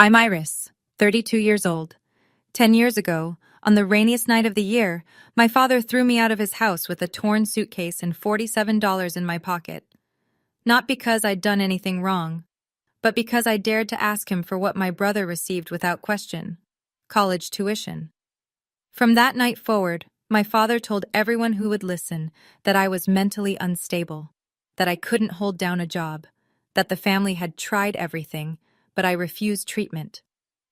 I'm Iris, 32 years old. 10 years ago, on the rainiest night of the year, my father threw me out of his house with a torn suitcase and $47 in my pocket. Not because I'd done anything wrong, but because I dared to ask him for what my brother received without question: college tuition. From that night forward, my father told everyone who would listen that I was mentally unstable, that I couldn't hold down a job, that the family had tried everything, but I refused treatment.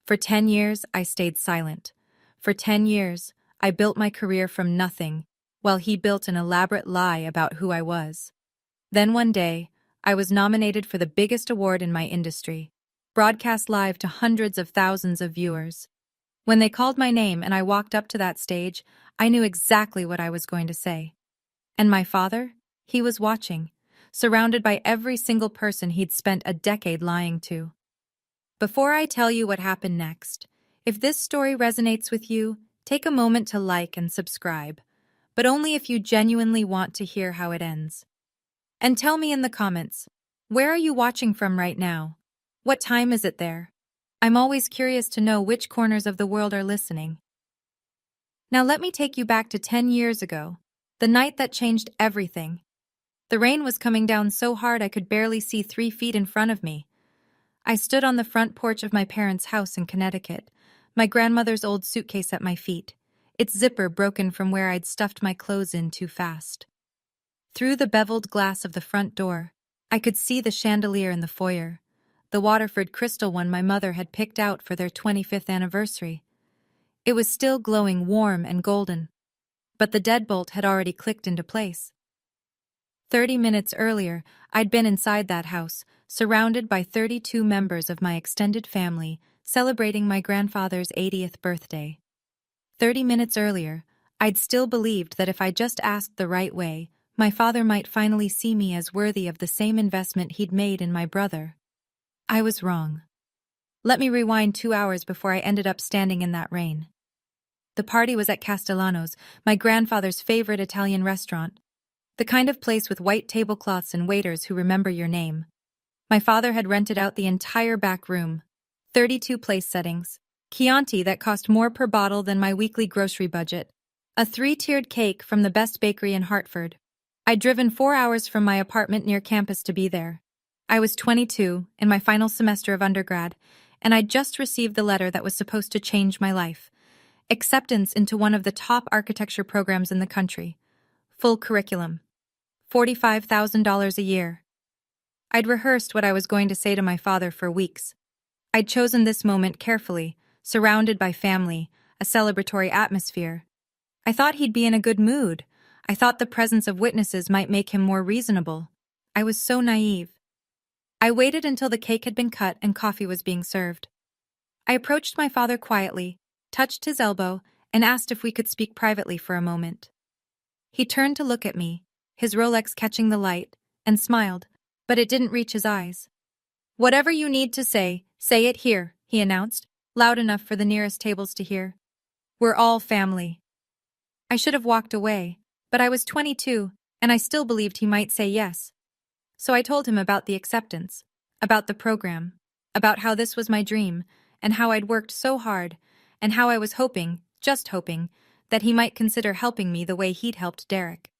For 10 years, I stayed silent. For 10 years, I built my career from nothing, while he built an elaborate lie about who I was. Then one day, I was nominated for the biggest award in my industry, broadcast live to hundreds of thousands of viewers. When they called my name and I walked up to that stage, I knew exactly what I was going to say. And my father? He was watching, surrounded by every single person he'd spent a decade lying to. Before I tell you what happened next, if this story resonates with you, take a moment to like and subscribe, but only if you genuinely want to hear how it ends. And tell me in the comments, where are you watching from right now? What time is it there? I'm always curious to know which corners of the world are listening. Now let me take you back to 10 years ago, the night that changed everything. The rain was coming down so hard I could barely see 3 feet in front of me. I stood on the front porch of my parents' house in Connecticut, my grandmother's old suitcase at my feet, its zipper broken from where I'd stuffed my clothes in too fast. Through the beveled glass of the front door, I could see the chandelier in the foyer, the Waterford crystal one my mother had picked out for their 25th anniversary. It was still glowing warm and golden, but the deadbolt had already clicked into place. 30 minutes earlier, I'd been inside that house, surrounded by 32 members of my extended family, celebrating my grandfather's 80th birthday. 30 minutes earlier, I'd still believed that if I just asked the right way, my father might finally see me as worthy of the same investment he'd made in my brother. I was wrong. Let me rewind 2 hours before I ended up standing in that rain. The party was at Castellano's, my grandfather's favorite Italian restaurant. The kind of place with white tablecloths and waiters who remember your name. My father had rented out the entire back room. 32 place settings. Chianti that cost more per bottle than my weekly grocery budget. A 3-tiered cake from the best bakery in Hartford. I'd driven 4 hours from my apartment near campus to be there. I was 22, in my final semester of undergrad, and I'd just received the letter that was supposed to change my life. Acceptance into one of the top architecture programs in the country. Full curriculum. $45,000 a year. I'd rehearsed what I was going to say to my father for weeks. I'd chosen this moment carefully, surrounded by family, a celebratory atmosphere. I thought he'd be in a good mood. I thought the presence of witnesses might make him more reasonable. I was so naive. I waited until the cake had been cut and coffee was being served. I approached my father quietly, touched his elbow, and asked if we could speak privately for a moment. He turned to look at me, his Rolex catching the light, and smiled, but it didn't reach his eyes. "Whatever you need to say it here," he announced, loud enough for the nearest tables to hear. "We're all family." I should have walked away, but I was 22, and I still believed he might say yes. So I told him about the acceptance, about the program, about how this was my dream, and how I'd worked so hard, and how I was hoping, just hoping, that he might consider helping me the way he'd helped Derek.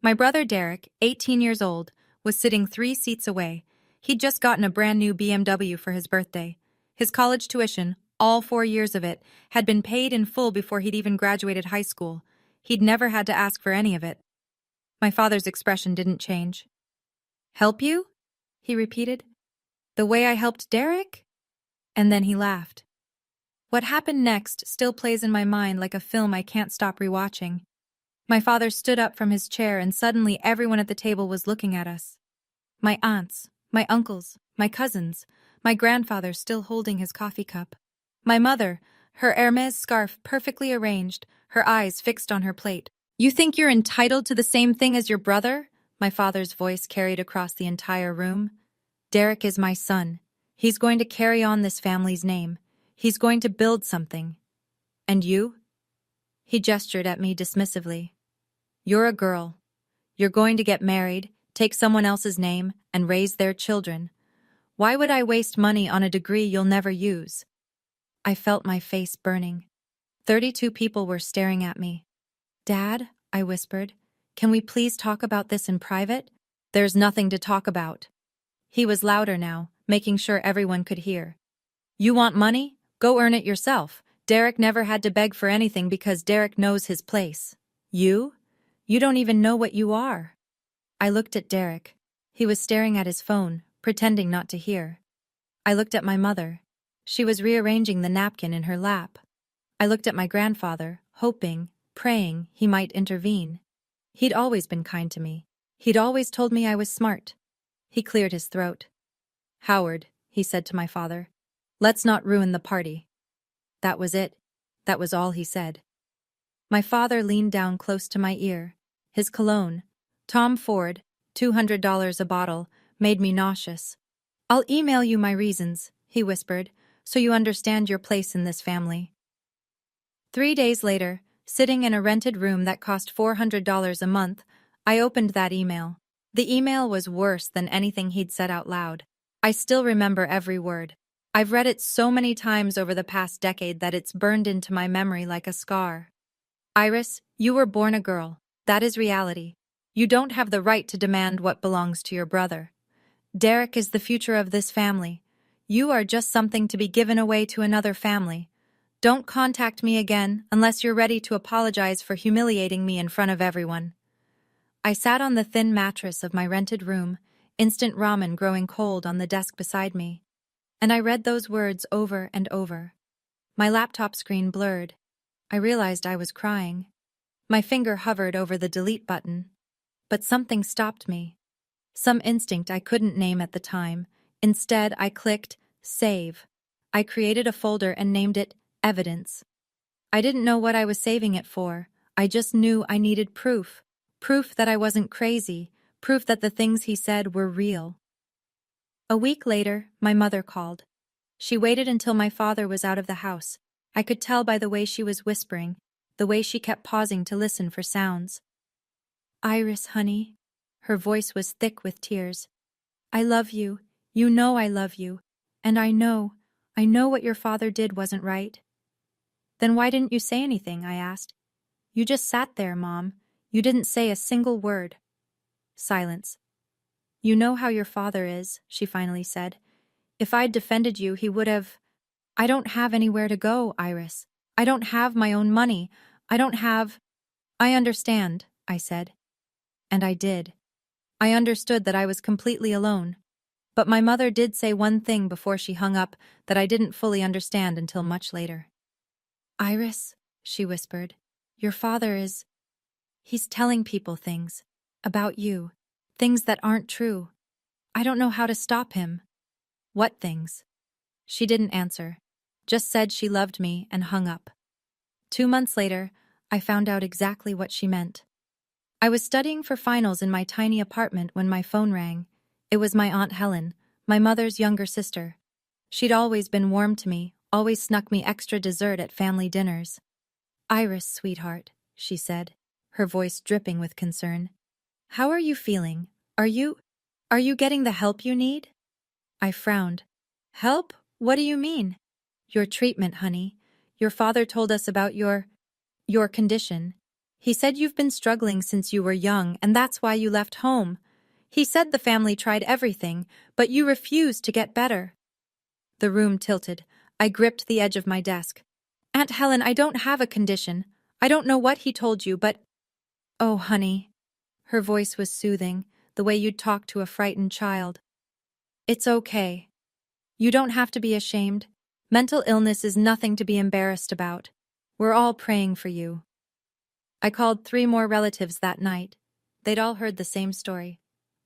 My brother Derek, 18 years old, was sitting 3 seats away. He'd just gotten a brand new BMW for his birthday. His college tuition, all 4 years of it, had been paid in full before he'd even graduated high school. He'd never had to ask for any of it. My father's expression didn't change. "Help you?" he repeated. "The way I helped Derek?" And then he laughed. What happened next still plays in my mind like a film I can't stop rewatching. My father stood up from his chair and suddenly everyone at the table was looking at us. My aunts, my uncles, my cousins, my grandfather still holding his coffee cup. My mother, her Hermes scarf perfectly arranged, her eyes fixed on her plate. "You think you're entitled to the same thing as your brother?" My father's voice carried across the entire room. "Derek is my son. He's going to carry on this family's name. He's going to build something. And you?" He gestured at me dismissively. "You're a girl. You're going to get married, take someone else's name, and raise their children. Why would I waste money on a degree you'll never use? I felt my face burning. 32 people were staring at me. Dad, I whispered, can we please talk about this in private? There's nothing to talk about. He was louder now, making sure everyone could hear. You want money? Go earn it yourself. Derek never had to beg for anything because Derek knows his place. You? You don't even know what you are. I looked at Derek. He was staring at his phone, pretending not to hear. I looked at my mother. She was rearranging the napkin in her lap. I looked at my grandfather, hoping, praying he might intervene. He'd always been kind to me. He'd always told me I was smart. He cleared his throat. Howard, he said to my father, let's not ruin the party. That was it. That was all he said. My father leaned down close to my ear. His cologne, Tom Ford, $200 a bottle, made me nauseous. I'll email you my reasons, he whispered, so you understand your place in this family. 3 days later, sitting in a rented room that cost $400 a month, I opened that email. The email was worse than anything he'd said out loud. I still remember every word. I've read it so many times over the past decade that it's burned into my memory like a scar. Iris, you were born a girl. That is reality. You don't have the right to demand what belongs to your brother. Derek is the future of this family. You are just something to be given away to another family. Don't contact me again unless you're ready to apologize for humiliating me in front of everyone. I sat on the thin mattress of my rented room, instant ramen growing cold on the desk beside me. And I read those words over and over. My laptop screen blurred. I realized I was crying. My finger hovered over the delete button. But something stopped me. Some instinct I couldn't name at the time. Instead, I clicked Save. I created a folder and named it Evidence. I didn't know what I was saving it for. I just knew I needed proof. Proof that I wasn't crazy. Proof that the things he said were real. A week later, my mother called. She waited until my father was out of the house. I could tell by the way she was whispering, the way she kept pausing to listen for sounds. Iris, honey. Her voice was thick with tears. I love you. You know I love you. And I know what your father did wasn't right. Then why didn't you say anything? I asked. You just sat there, Mom. You didn't say a single word. Silence. You know how your father is, she finally said. If I'd defended you, he would have... I don't have anywhere to go, Iris. I don't have my own money. I don't have... I understand, I said. And I did. I understood that I was completely alone. But my mother did say one thing before she hung up that I didn't fully understand until much later. Iris, she whispered, your father is... He's telling people things. About you. Things that aren't true. I don't know how to stop him. What things? She didn't answer. Just said she loved me and hung up. 2 months later, I found out exactly what she meant. I was studying for finals in my tiny apartment when my phone rang. It was my Aunt Helen, my mother's younger sister. She'd always been warm to me, always snuck me extra dessert at family dinners. Iris, sweetheart, she said, her voice dripping with concern. How are you feeling? Are you getting the help you need? I frowned. Help? What do you mean? Your treatment, honey. Your father told us about your condition. He said you've been struggling since you were young, and that's why you left home. He said the family tried everything, but you refused to get better. The room tilted. I gripped the edge of my desk. Aunt Helen, I don't have a condition. I don't know what he told you, but... Oh, honey. Her voice was soothing, the way you'd talk to a frightened child. It's okay. You don't have to be ashamed. Mental illness is nothing to be embarrassed about. We're all praying for you. I called 3 more relatives that night. They'd all heard the same story.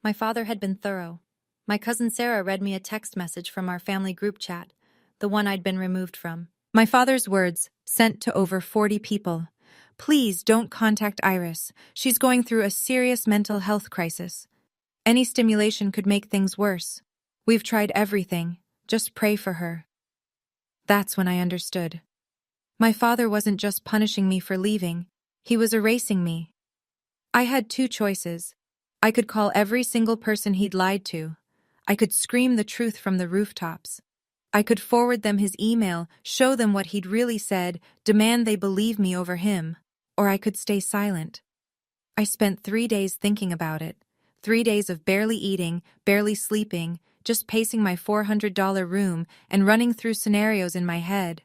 My father had been thorough. My cousin Sarah read me a text message from our family group chat, the one I'd been removed from. My father's words, sent to over 40 people. Please don't contact Iris. She's going through a serious mental health crisis. Any stimulation could make things worse. We've tried everything. Just pray for her. That's when I understood. My father wasn't just punishing me for leaving. He was erasing me. I had 2 choices. I could call every single person he'd lied to. I could scream the truth from the rooftops. I could forward them his email, show them what he'd really said, demand they believe me over him. Or I could stay silent. I spent 3 days thinking about it. 3 days of barely eating, barely sleeping, just pacing my $400 room and running through scenarios in my head.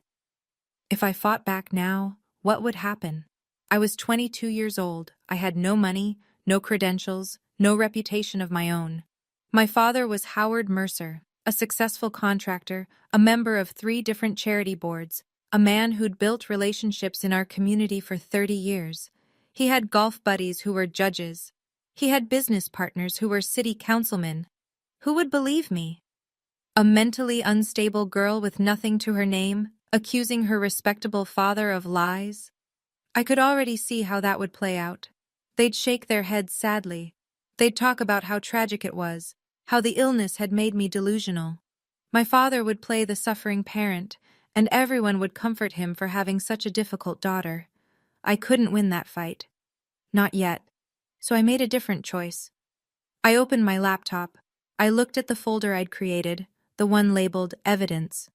If I fought back now, what would happen? I was 22 years old. I had no money, no credentials, no reputation of my own. My father was Howard Mercer, a successful contractor, a member of 3 different charity boards, a man who'd built relationships in our community for 30 years. He had golf buddies who were judges. He had business partners who were city councilmen. Who would believe me? A mentally unstable girl with nothing to her name, accusing her respectable father of lies? I could already see how that would play out. They'd shake their heads sadly. They'd talk about how tragic it was, how the illness had made me delusional. My father would play the suffering parent, and everyone would comfort him for having such a difficult daughter. I couldn't win that fight. Not yet. So I made a different choice. I opened my laptop. I looked at the folder I'd created, the one labeled Evidence.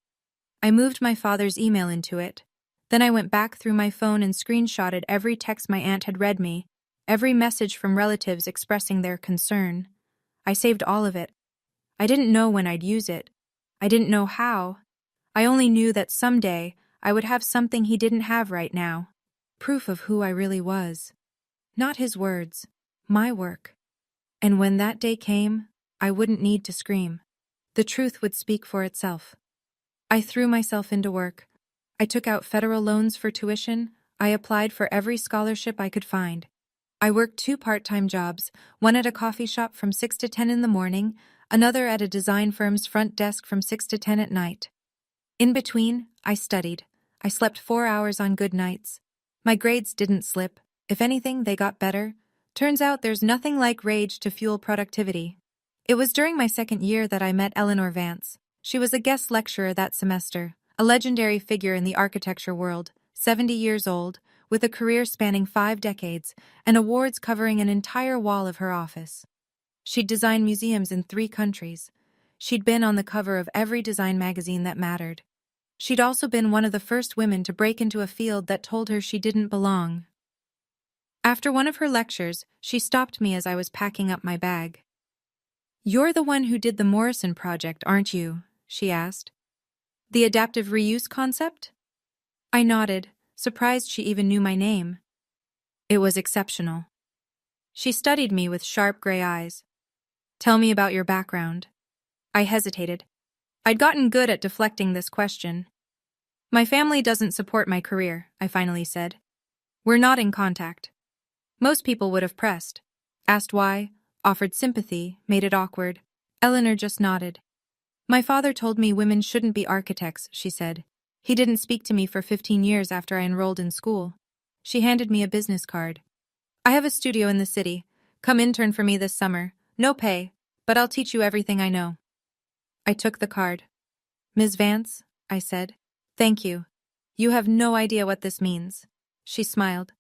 I moved my father's email into it. Then I went back through my phone and screenshotted every text my aunt had read me, every message from relatives expressing their concern. I saved all of it. I didn't know when I'd use it. I didn't know how. I only knew that someday I would have something he didn't have right now. Proof of who I really was. Not his words, my work. And when that day came, I wouldn't need to scream. The truth would speak for itself. I threw myself into work. I took out federal loans for tuition. I applied for every scholarship I could find. I worked 2 part-time jobs, one at a coffee shop from 6 to 10 in the morning, another at a design firm's front desk from 6 to 10 at night. In between, I studied. I slept 4 hours on good nights. My grades didn't slip. If anything, they got better. Turns out there's nothing like rage to fuel productivity. It was during my 2nd year that I met Eleanor Vance. She was a guest lecturer that semester, a legendary figure in the architecture world, 70 years old, with a career spanning 5 decades and awards covering an entire wall of her office. She'd designed museums in 3 countries. She'd been on the cover of every design magazine that mattered. She'd also been one of the first women to break into a field that told her she didn't belong. After one of her lectures, she stopped me as I was packing up my bag. "You're the one who did the Morrison project, aren't you?" she asked. "The adaptive reuse concept?" I nodded, surprised she even knew my name. It was exceptional. She studied me with sharp gray eyes. "Tell me about your background." I hesitated. I'd gotten good at deflecting this question. "My family doesn't support my career," I finally said. "We're not in contact." Most people would have pressed, asked why, offered sympathy, made it awkward. Eleanor just nodded. "My father told me women shouldn't be architects," she said. "He didn't speak to me for 15 years after I enrolled in school." She handed me a business card. "I have a studio in the city. Come intern for me this summer. No pay, but I'll teach you everything I know." I took the card. "Ms. Vance," I said, "thank you. You have no idea what this means." She smiled.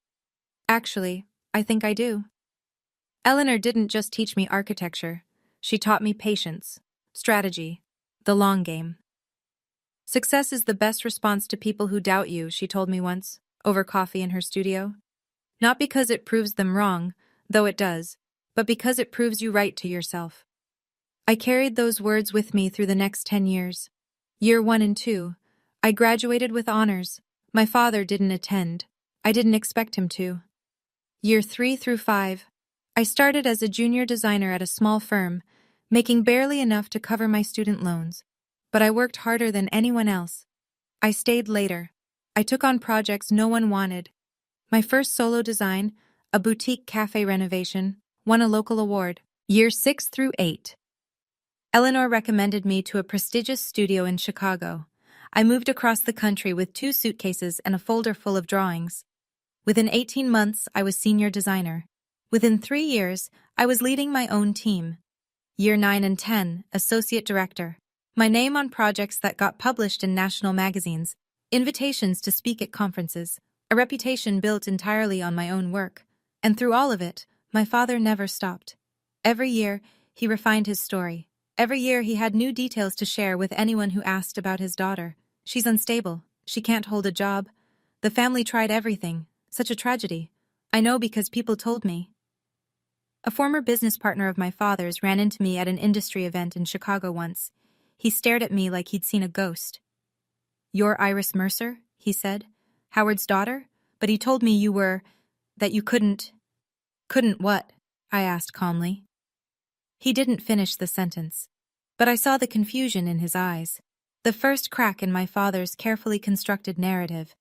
"Actually, I think I do." Eleanor didn't just teach me architecture. She taught me patience, strategy, the long game. "Success is the best response to people who doubt you," she told me once, over coffee in her studio. "Not because it proves them wrong, though it does, but because it proves you right to yourself." I carried those words with me through the next 10 years. Year 1 and 2, I graduated with honors. My father didn't attend. I didn't expect him to. Year 3 through 5, I started as a junior designer at a small firm, making barely enough to cover my student loans. But I worked harder than anyone else. I stayed later. I took on projects no one wanted. My first solo design, a boutique cafe renovation, won a local award. Year 6 through 8. Eleanor recommended me to a prestigious studio in Chicago. I moved across the country with 2 suitcases and a folder full of drawings. Within 18 months, I was senior designer. Within 3 years, I was leading my own team. Year 9 and 10, associate director. My name on projects that got published in national magazines, invitations to speak at conferences, a reputation built entirely on my own work. And through all of it, my father never stopped. Every year, he refined his story. Every year he had new details to share with anyone who asked about his daughter. She's unstable. She can't hold a job. The family tried everything. Such a tragedy. I know because people told me. A former business partner of my father's ran into me at an industry event in Chicago once. He stared at me like he'd seen a ghost. "You're Iris Mercer?" he said. "Howard's daughter? But he told me that you couldn't." "Couldn't what?" I asked calmly. He didn't finish the sentence, but I saw the confusion in his eyes, the first crack in my father's carefully constructed narrative.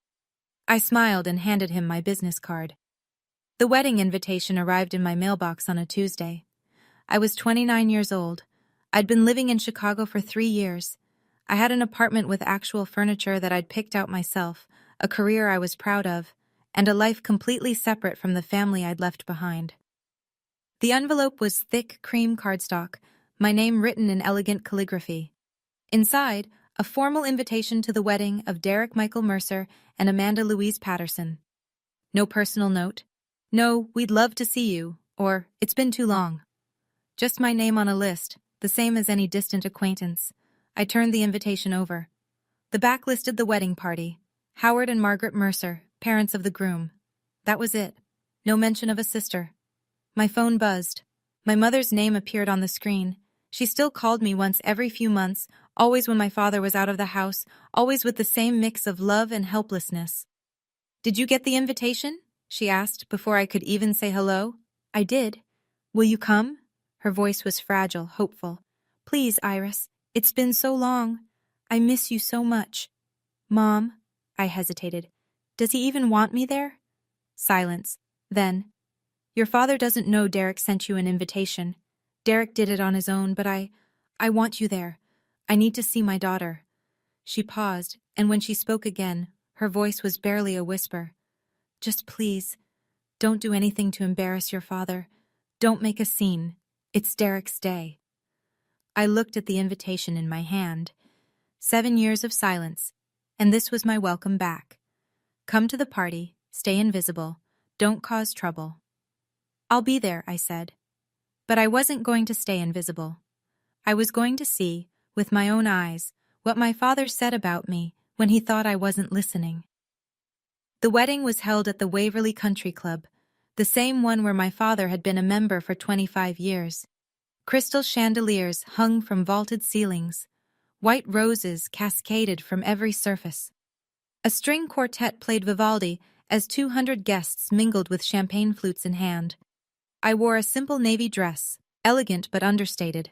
I smiled and handed him my business card. The wedding invitation arrived in my mailbox on a Tuesday. I was 29 years old. I'd been living in Chicago for 3 years. I had an apartment with actual furniture that I'd picked out myself, a career I was proud of, and a life completely separate from the family I'd left behind. The envelope was thick cream cardstock, my name written in elegant calligraphy. Inside, a formal invitation to the wedding of Derek Michael Mercer and Amanda Louise Patterson. No personal note. No, "We'd love to see you," or "It's been too long." Just my name on a list, the same as any distant acquaintance. I turned the invitation over. The back listed the wedding party: Howard and Margaret Mercer, parents of the groom. That was it. No mention of a sister. My phone buzzed. My mother's name appeared on the screen. She still called me once every few months, always when my father was out of the house, always with the same mix of love and helplessness. "Did you get the invitation?" she asked before I could even say hello. "I did. Will you come?" Her voice was fragile, hopeful. "Please, Iris. It's been so long. I miss you so much." "Mom," I hesitated. "Does he even want me there?" Silence. Then, "Your father doesn't know Derek sent you an invitation. Derek did it on his own, but I want you there. I need to see my daughter." She paused, and when she spoke again, her voice was barely a whisper. "Just please, don't do anything to embarrass your father. Don't make a scene. It's Derek's day." I looked at the invitation in my hand. 7 years of silence, and this was my welcome back. "Come to the party, stay invisible, don't cause trouble." "I'll be there," I said. But I wasn't going to stay invisible. I was going to see, with my own eyes, what my father said about me when he thought I wasn't listening. The wedding was held at the Waverly Country Club, the same one where my father had been a member for 25 years. Crystal chandeliers hung from vaulted ceilings. White roses cascaded from every surface. A string quartet played Vivaldi as 200 guests mingled with champagne flutes in hand. I wore a simple navy dress, elegant but understated.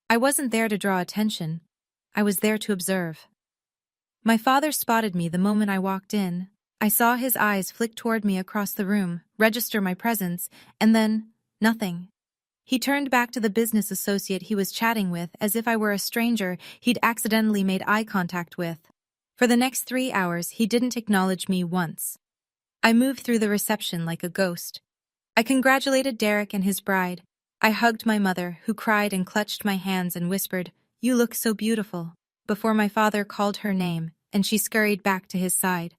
I wasn't there to draw attention. I was there to observe. My father spotted me the moment I walked in. I saw his eyes flick toward me across the room, register my presence, and then nothing. He turned back to the business associate he was chatting with as if I were a stranger he'd accidentally made eye contact with. For the next 3 hours, he didn't acknowledge me once. I moved through the reception like a ghost. I congratulated Derek and his bride. I hugged my mother, who cried and clutched my hands and whispered, "You look so beautiful," before my father called her name, and she scurried back to his side.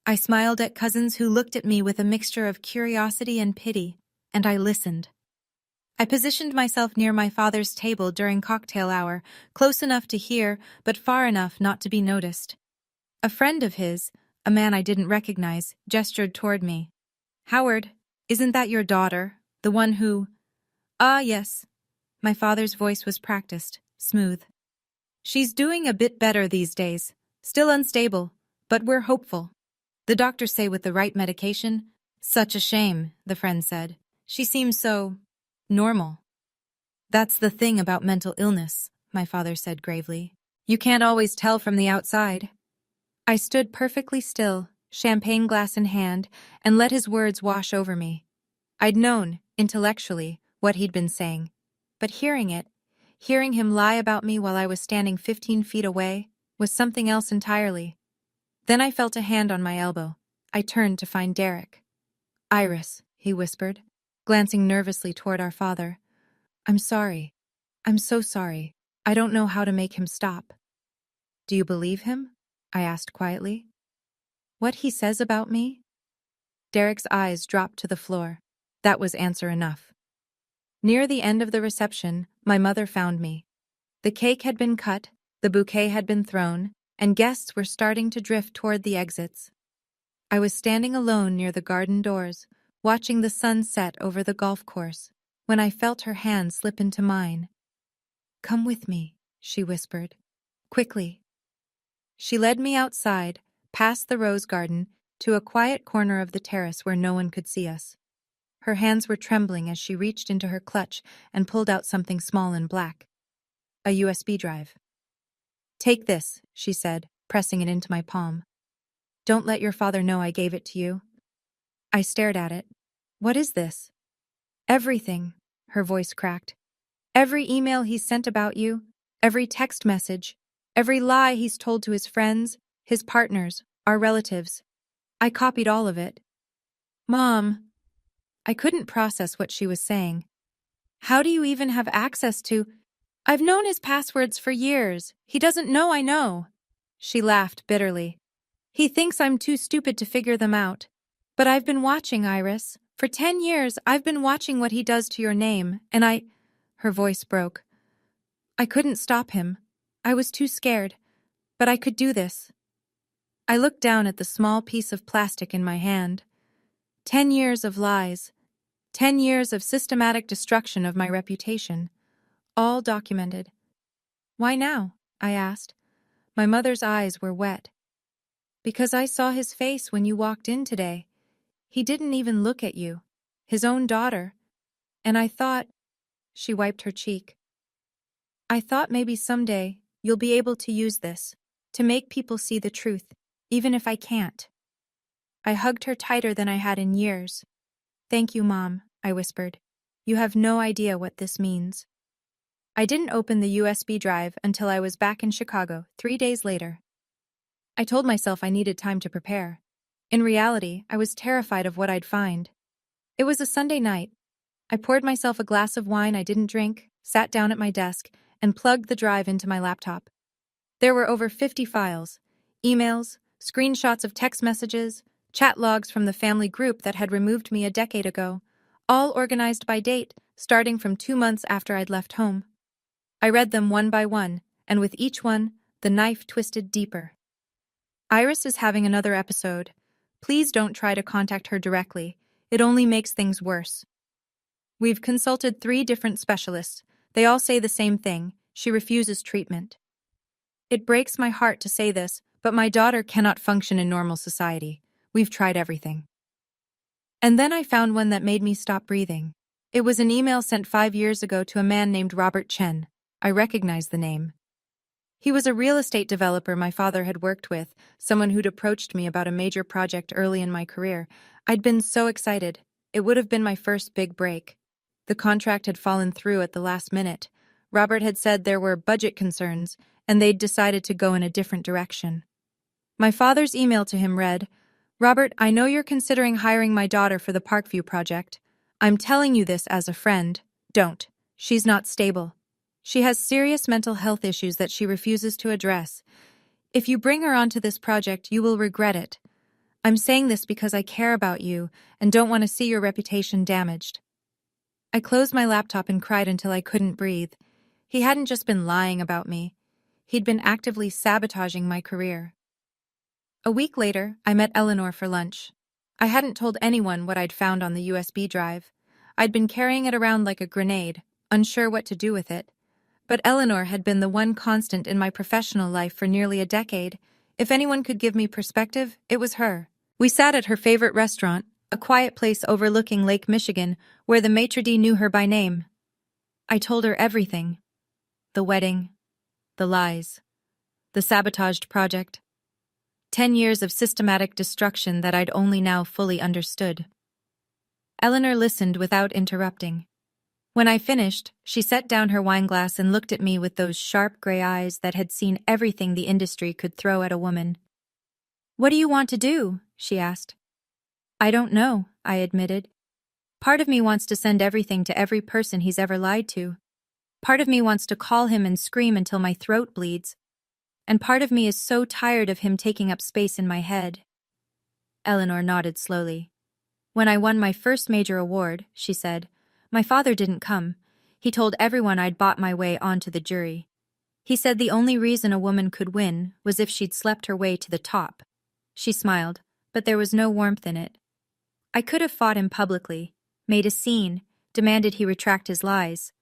I smiled at cousins who looked at me with a mixture of curiosity and pity, and I listened. I positioned myself near my father's table during cocktail hour, close enough to hear, but far enough not to be noticed. A friend of his, a man I didn't recognize, gestured toward me. "Howard, isn't that your daughter, the one who—" "Ah, yes." My father's voice was practiced, smooth. "She's doing a bit better these days. Still unstable, but we're hopeful. The doctors say with the right medication—" "Such a shame," the friend said. "She seems so normal." "That's the thing about mental illness," my father said gravely. "You can't always tell from the outside." I stood perfectly still, champagne glass in hand, and let his words wash over me. I'd known, intellectually, what he'd been saying, but hearing him lie about me while I was standing 15 feet away, was something else entirely. Then I felt a hand on my elbow. I turned to find Derek. "Iris," he whispered, glancing nervously toward our father. "I'm sorry. I'm so sorry. I don't know how to make him stop." "Do you believe him?" I asked quietly. "What he says about me?" Derek's eyes dropped to the floor. That was answer enough. Near the end of the reception, my mother found me. The cake had been cut, the bouquet had been thrown, and guests were starting to drift toward the exits. I was standing alone near the garden doors, watching the sun set over the golf course, when I felt her hand slip into mine. "Come with me," she whispered. "Quickly." She led me outside, past the rose garden, to a quiet corner of the terrace where no one could see us. Her hands were trembling as she reached into her clutch and pulled out something small and black. A USB drive. "Take this," she said, pressing it into my palm. "Don't let your father know I gave it to you." I stared at it. "What is this?" "Everything," her voice cracked. "Every email he's sent about you, every text message, every lie he's told to his friends, his partners, our relatives. I copied all of it." "Mom." I couldn't process what she was saying. "How do you even have access to—" "I've known his passwords for years. He doesn't know I know." She laughed bitterly. "He thinks I'm too stupid to figure them out. But I've been watching, Iris. For 10 years, I've been watching what he does to your name, and I—" Her voice broke. "I couldn't stop him. I was too scared. But I could do this." I looked down at the small piece of plastic in my hand. 10 years of lies. 10 years of systematic destruction of my reputation. All documented. "Why now?" I asked. My mother's eyes were wet. "Because I saw his face when you walked in today. He didn't even look at you. His own daughter. And I thought—" She wiped her cheek. "I thought maybe someday you'll be able to use this, to make people see the truth, even if I can't." I hugged her tighter than I had in years. "Thank you, Mom," I whispered. "You have no idea what this means." I didn't open the USB drive until I was back in Chicago 3 days later. I told myself I needed time to prepare. In reality, I was terrified of what I'd find. It was a Sunday night. I poured myself a glass of wine I didn't drink, sat down at my desk, and plugged the drive into my laptop. There were over 50 files, emails, screenshots of text messages, chat logs from the family group that had removed me a decade ago, all organized by date, starting from 2 months after I'd left home. I read them one by one, and with each one, the knife twisted deeper. "Iris is having another episode. Please don't try to contact her directly. It only makes things worse. We've consulted 3 different specialists. They all say the same thing. She refuses treatment. It breaks my heart to say this, but my daughter cannot function in normal society. We've tried everything." And then I found one that made me stop breathing. It was an email sent 5 years ago to a man named Robert Chen. I recognized the name. He was a real estate developer my father had worked with, someone who'd approached me about a major project early in my career. I'd been so excited. It would have been my first big break. The contract had fallen through at the last minute. Robert had said there were budget concerns, and they'd decided to go in a different direction. My father's email to him read, "Robert, I know you're considering hiring my daughter for the Parkview project. I'm telling you this as a friend. Don't. She's not stable. She has serious mental health issues that she refuses to address. If you bring her onto this project, you will regret it. I'm saying this because I care about you and don't want to see your reputation damaged." I closed my laptop and cried until I couldn't breathe. He hadn't just been lying about me. He'd been actively sabotaging my career. A week later, I met Eleanor for lunch. I hadn't told anyone what I'd found on the USB drive. I'd been carrying it around like a grenade, unsure what to do with it. But Eleanor had been the one constant in my professional life for nearly a decade. If anyone could give me perspective, it was her. We sat at her favorite restaurant, a quiet place overlooking Lake Michigan, where the maitre d' knew her by name. I told her everything. The wedding, the lies, the sabotaged project. 10 years of systematic destruction that I'd only now fully understood. Eleanor listened without interrupting. When I finished, she set down her wineglass and looked at me with those sharp gray eyes that had seen everything the industry could throw at a woman. "What do you want to do?" she asked. "I don't know," I admitted. "Part of me wants to send everything to every person he's ever lied to. Part of me wants to call him and scream until my throat bleeds. And part of me is so tired of him taking up space in my head." Eleanor nodded slowly. "When I won my first major award," she said, "my father didn't come. He told everyone I'd bought my way onto the jury. He said the only reason a woman could win was if she'd slept her way to the top. She smiled, but there was no warmth in it. I could have fought him publicly, made a scene, demanded he retract his lies.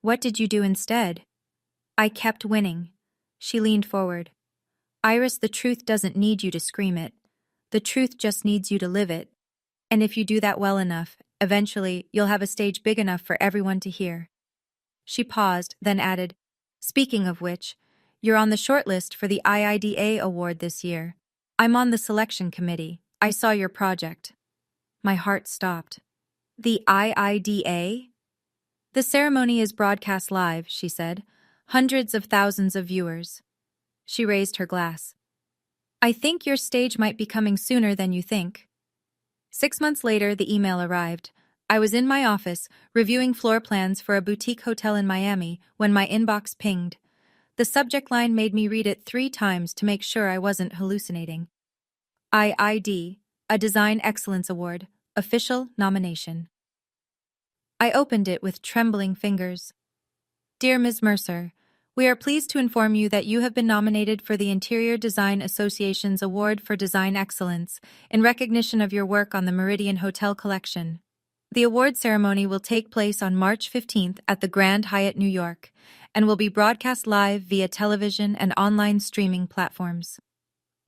What did you do instead? I kept winning. She leaned forward. Iris, the truth doesn't need you to scream it. The truth just needs you to live it. And if you do that well enough, eventually you'll have a stage big enough for everyone to hear. She paused, then added, speaking of which, you're on the shortlist for the IIDA award this year. I'm on the selection committee. I saw your project. My heart stopped. The IIDA? The ceremony is broadcast live, she said. Hundreds of thousands of viewers. She raised her glass. I think your stage might be coming sooner than you think. 6 months later, the email arrived. I was in my office, reviewing floor plans for a boutique hotel in Miami, when my inbox pinged. The subject line made me read it 3 times to make sure I wasn't hallucinating. IID, a Design Excellence Award, official nomination. I opened it with trembling fingers. Dear Ms. Mercer, we are pleased to inform you that you have been nominated for the Interior Design Association's Award for Design Excellence in recognition of your work on the Meridian Hotel Collection. The award ceremony will take place on March 15th at the Grand Hyatt, New York, and will be broadcast live via television and online streaming platforms.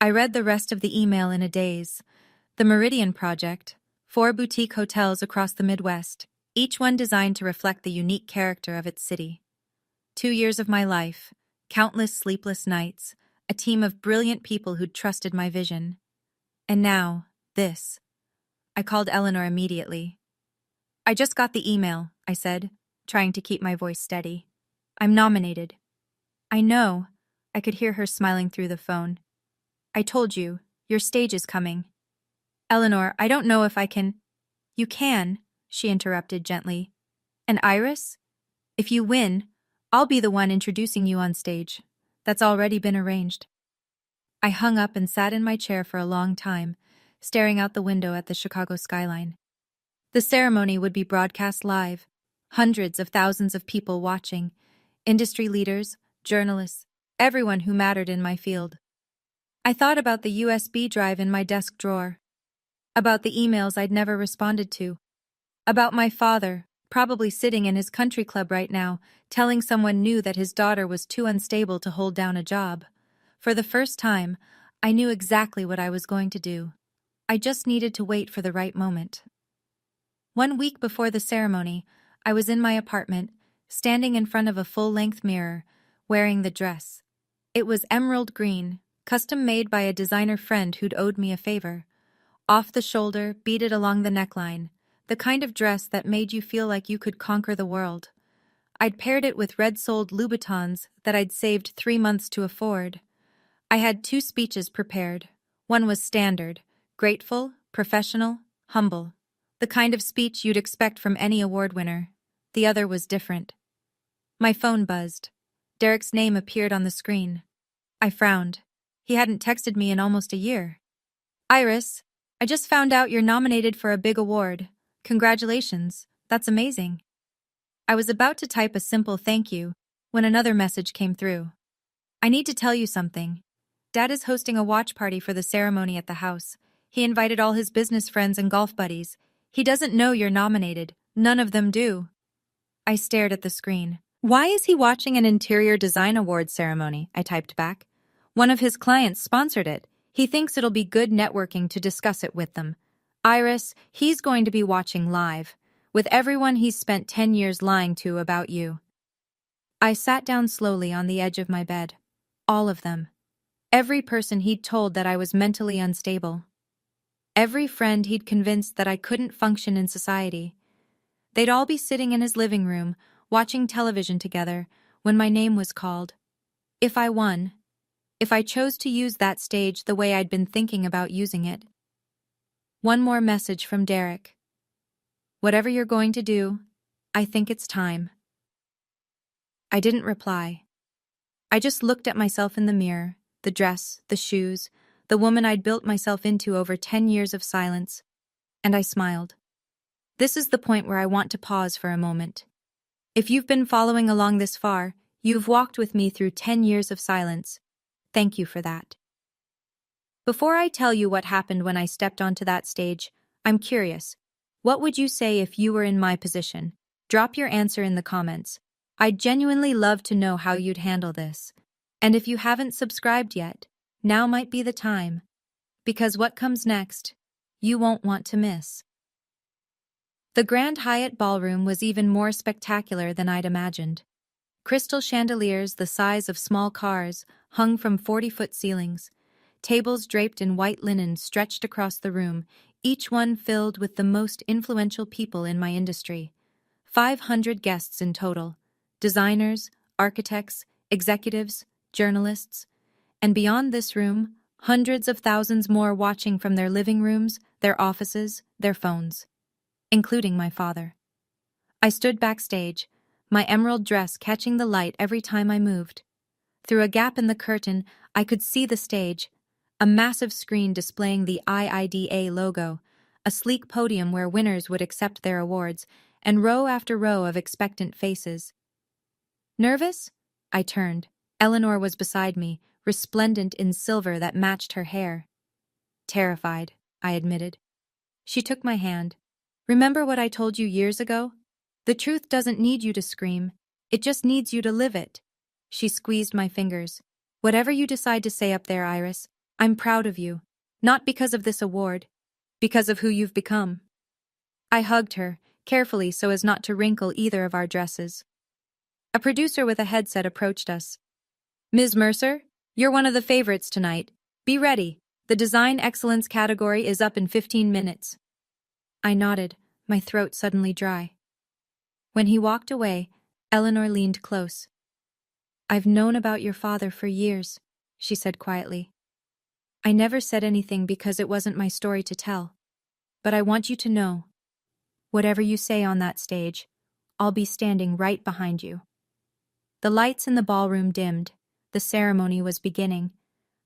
I read the rest of the email in a daze. The Meridian Project, 4 boutique hotels across the Midwest, each one designed to reflect the unique character of its city. 2 years of my life, countless sleepless nights, a team of brilliant people who'd trusted my vision. And now, this. I called Eleanor immediately. I just got the email, I said, trying to keep my voice steady. I'm nominated. I know. I could hear her smiling through the phone. I told you, your stage is coming. Eleanor, I don't know if I can. You can, she interrupted gently. And Iris? If you win, I'll be the one introducing you on stage. That's already been arranged. I hung up and sat in my chair for a long time, staring out the window at the Chicago skyline. The ceremony would be broadcast live, hundreds of thousands of people watching, industry leaders, journalists, everyone who mattered in my field. I thought about the USB drive in my desk drawer, about the emails I'd never responded to, about my father, probably sitting in his country club right now, telling someone new that his daughter was too unstable to hold down a job. For the first time, I knew exactly what I was going to do. I just needed to wait for the right moment. 1 week before the ceremony, I was in my apartment, standing in front of a full-length mirror, wearing the dress. It was emerald green, custom-made by a designer friend who'd owed me a favor. Off the shoulder, beaded along the neckline, the kind of dress that made you feel like you could conquer the world. I'd paired it with red-soled Louboutins that I'd saved 3 months to afford. I had 2 speeches prepared. One was standard, grateful, professional, humble. The kind of speech you'd expect from any award winner. The other was different. My phone buzzed. Derek's name appeared on the screen. I frowned. He hadn't texted me in almost a year. Iris, I just found out you're nominated for a big award. Congratulations. That's amazing. I was about to type a simple thank you when another message came through. I need to tell you something. Dad is hosting a watch party for the ceremony at the house. He invited all his business friends and golf buddies. He doesn't know you're nominated. None of them do. I stared at the screen. Why is he watching an interior design awards ceremony? I typed back. One of his clients sponsored it. He thinks it'll be good networking to discuss it with them. Iris, he's going to be watching live, with everyone he's spent 10 years lying to about you. I sat down slowly on the edge of my bed. All of them. Every person he'd told that I was mentally unstable. Every friend he'd convinced that I couldn't function in society. They'd all be sitting in his living room, watching television together, when my name was called. If I won, if I chose to use that stage the way I'd been thinking about using it. One more message from Derek. Whatever you're going to do, I think it's time. I didn't reply. I just looked at myself in the mirror, the dress, the shoes, the woman I'd built myself into over 10 years of silence, and I smiled. This is the point where I want to pause for a moment. If you've been following along this far, You've walked with me through 10 years of silence. Thank you for that. Before I tell you what happened when I stepped onto that stage, I'm curious. What would you say if you were in my position? Drop your answer in the comments. I'd genuinely love to know how you'd handle this. And if you haven't subscribed yet, now might be the time. Because what comes next, you won't want to miss. The Grand Hyatt Ballroom was even more spectacular than I'd imagined. Crystal chandeliers the size of small cars hung from 40-foot ceilings. Tables draped in white linen stretched across the room, each one filled with the most influential people in my industry. 500 guests in total. Designers, architects, executives, journalists. And beyond this room, hundreds of thousands more watching from their living rooms, their offices, their phones. Including my father. I stood backstage, my emerald dress catching the light every time I moved. Through a gap in the curtain, I could see the stage, a massive screen displaying the IIDA logo, a sleek podium where winners would accept their awards, and row after row of expectant faces. Nervous? I turned. Eleanor was beside me, resplendent in silver that matched her hair. Terrified, I admitted. She took my hand. Remember what I told you years ago? The truth doesn't need you to scream. It just needs you to live it. She squeezed my fingers. Whatever you decide to say up there, Iris, I'm proud of you. Not because of this award. Because of who you've become. I hugged her, carefully so as not to wrinkle either of our dresses. A producer with a headset approached us. Ms. Mercer, you're one of the favorites tonight. Be ready. The Design Excellence category is up in 15 minutes. I nodded, my throat suddenly dry. When he walked away, Eleanor leaned close. I've known about your father for years, she said quietly. I never said anything because it wasn't my story to tell. But I want you to know, whatever you say on that stage, I'll be standing right behind you. The lights in the ballroom dimmed. The ceremony was beginning.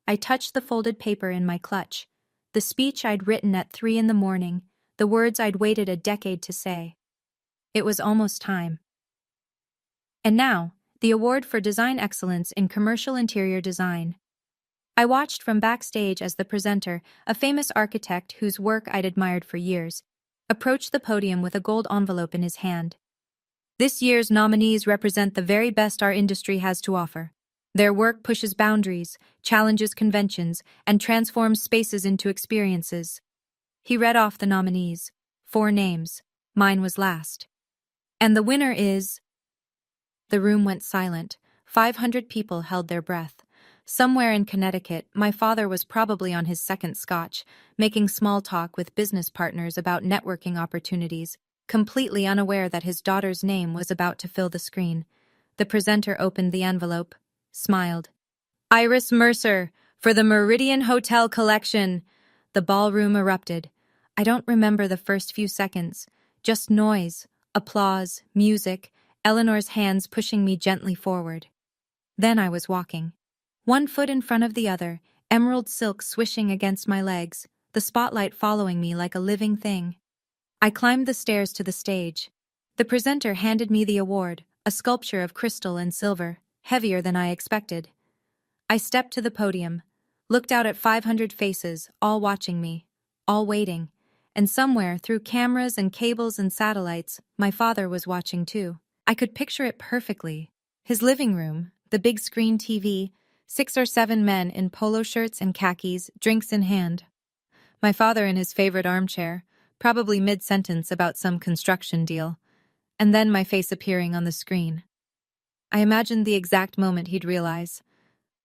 I touched the folded paper in my clutch, the speech I'd written at 3 a.m, the words I'd waited a decade to say. It was almost time. And now, the award for Design Excellence in Commercial Interior Design. I watched from backstage as the presenter, a famous architect whose work I'd admired for years, approached the podium with a gold envelope in his hand. This year's nominees represent the very best our industry has to offer. Their work pushes boundaries, challenges conventions, and transforms spaces into experiences. He read off the nominees. 4 names. Mine was last. And the winner is... The room went silent. 500 people held their breath. Somewhere in Connecticut, my father was probably on his second scotch, making small talk with business partners about networking opportunities, completely unaware that his daughter's name was about to fill the screen. The presenter opened the envelope, smiled. Iris Mercer, for the Meridian Hotel Collection. The ballroom erupted. I don't remember the first few seconds. Just noise, applause, music, Eleanor's hands pushing me gently forward. Then I was walking. 1 foot in front of the other, emerald silk swishing against my legs, the spotlight following me like a living thing. I climbed the stairs to the stage. The presenter handed me the award, a sculpture of crystal and silver, heavier than I expected. I stepped to the podium, looked out at 500 faces, all watching me, all waiting, and somewhere, through cameras and cables and satellites, my father was watching too. I could picture it perfectly. His living room, the big screen TV, 6 or 7 men in polo shirts and khakis, drinks in hand. My father in his favorite armchair, probably mid-sentence about some construction deal, and then my face appearing on the screen. I imagined the exact moment he'd realize.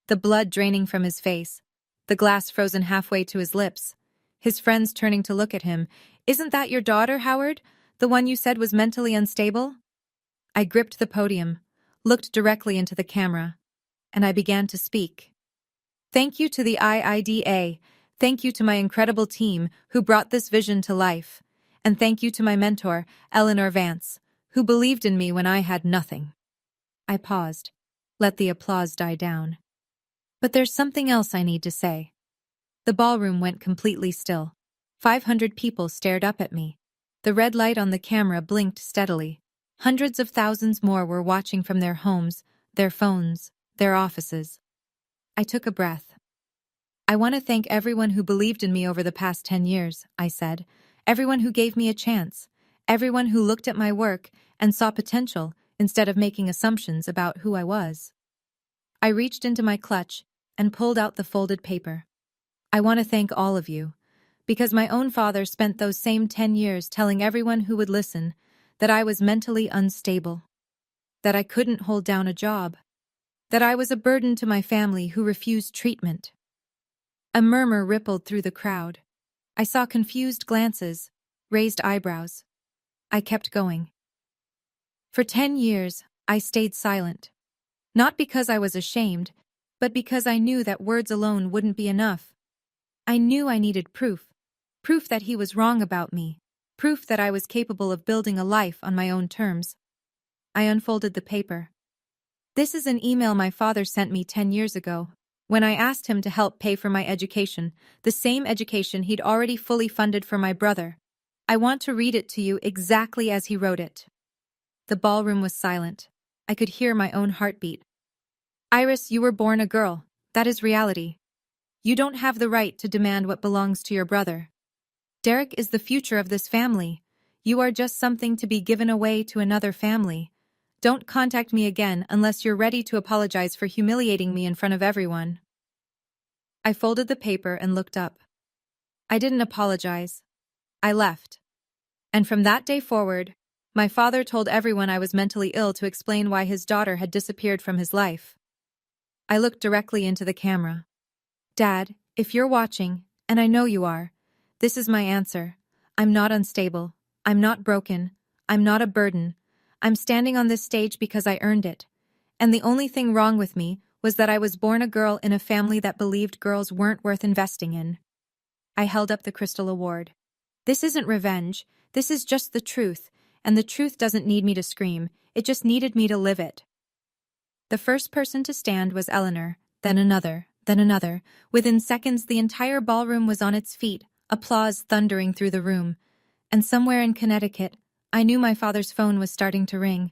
The blood draining from his face, the glass frozen halfway to his lips, his friends turning to look at him. Isn't that your daughter, Howard? The one you said was mentally unstable? I gripped the podium, looked directly into the camera, and I began to speak. Thank you to the IIDA. Thank you to my incredible team who brought this vision to life. And thank you to my mentor, Eleanor Vance, who believed in me when I had nothing. I paused, let the applause die down. But there's something else I need to say. The ballroom went completely still. 500 people stared up at me. The red light on the camera blinked steadily. Hundreds of thousands more were watching from their homes, their phones, their offices. I took a breath. I want to thank everyone who believed in me over the past 10 years, I said. Everyone who gave me a chance. Everyone who looked at my work and saw potential instead of making assumptions about who I was. I reached into my clutch and pulled out the folded paper. I want to thank all of you, because my own father spent those same 10 years telling everyone who would listen that I was mentally unstable, that I couldn't hold down a job, that I was a burden to my family who refused treatment. A murmur rippled through the crowd. I saw confused glances, raised eyebrows. I kept going. For 10 years, I stayed silent. Not because I was ashamed, but because I knew that words alone wouldn't be enough. I knew I needed proof. Proof that he was wrong about me. Proof that I was capable of building a life on my own terms. I unfolded the paper. This is an email my father sent me 10 years ago, when I asked him to help pay for my education, the same education he'd already fully funded for my brother. I want to read it to you exactly as he wrote it. The ballroom was silent. I could hear my own heartbeat. Iris, you were born a girl. That is reality. You don't have the right to demand what belongs to your brother. Derek is the future of this family. You are just something to be given away to another family. Don't contact me again unless you're ready to apologize for humiliating me in front of everyone. I folded the paper and looked up. I didn't apologize. I left. And from that day forward, my father told everyone I was mentally ill to explain why his daughter had disappeared from his life. I looked directly into the camera. Dad, if you're watching, and I know you are, this is my answer. I'm not unstable. I'm not broken. I'm not a burden. I'm standing on this stage because I earned it. And the only thing wrong with me was that I was born a girl in a family that believed girls weren't worth investing in. I held up the Crystal Award. This isn't revenge. This is just the truth, and the truth doesn't need me to scream. It just needed me to live it. The first person to stand was Eleanor, then another, then another. Within seconds, the entire ballroom was on its feet, applause thundering through the room. And somewhere in Connecticut, I knew my father's phone was starting to ring.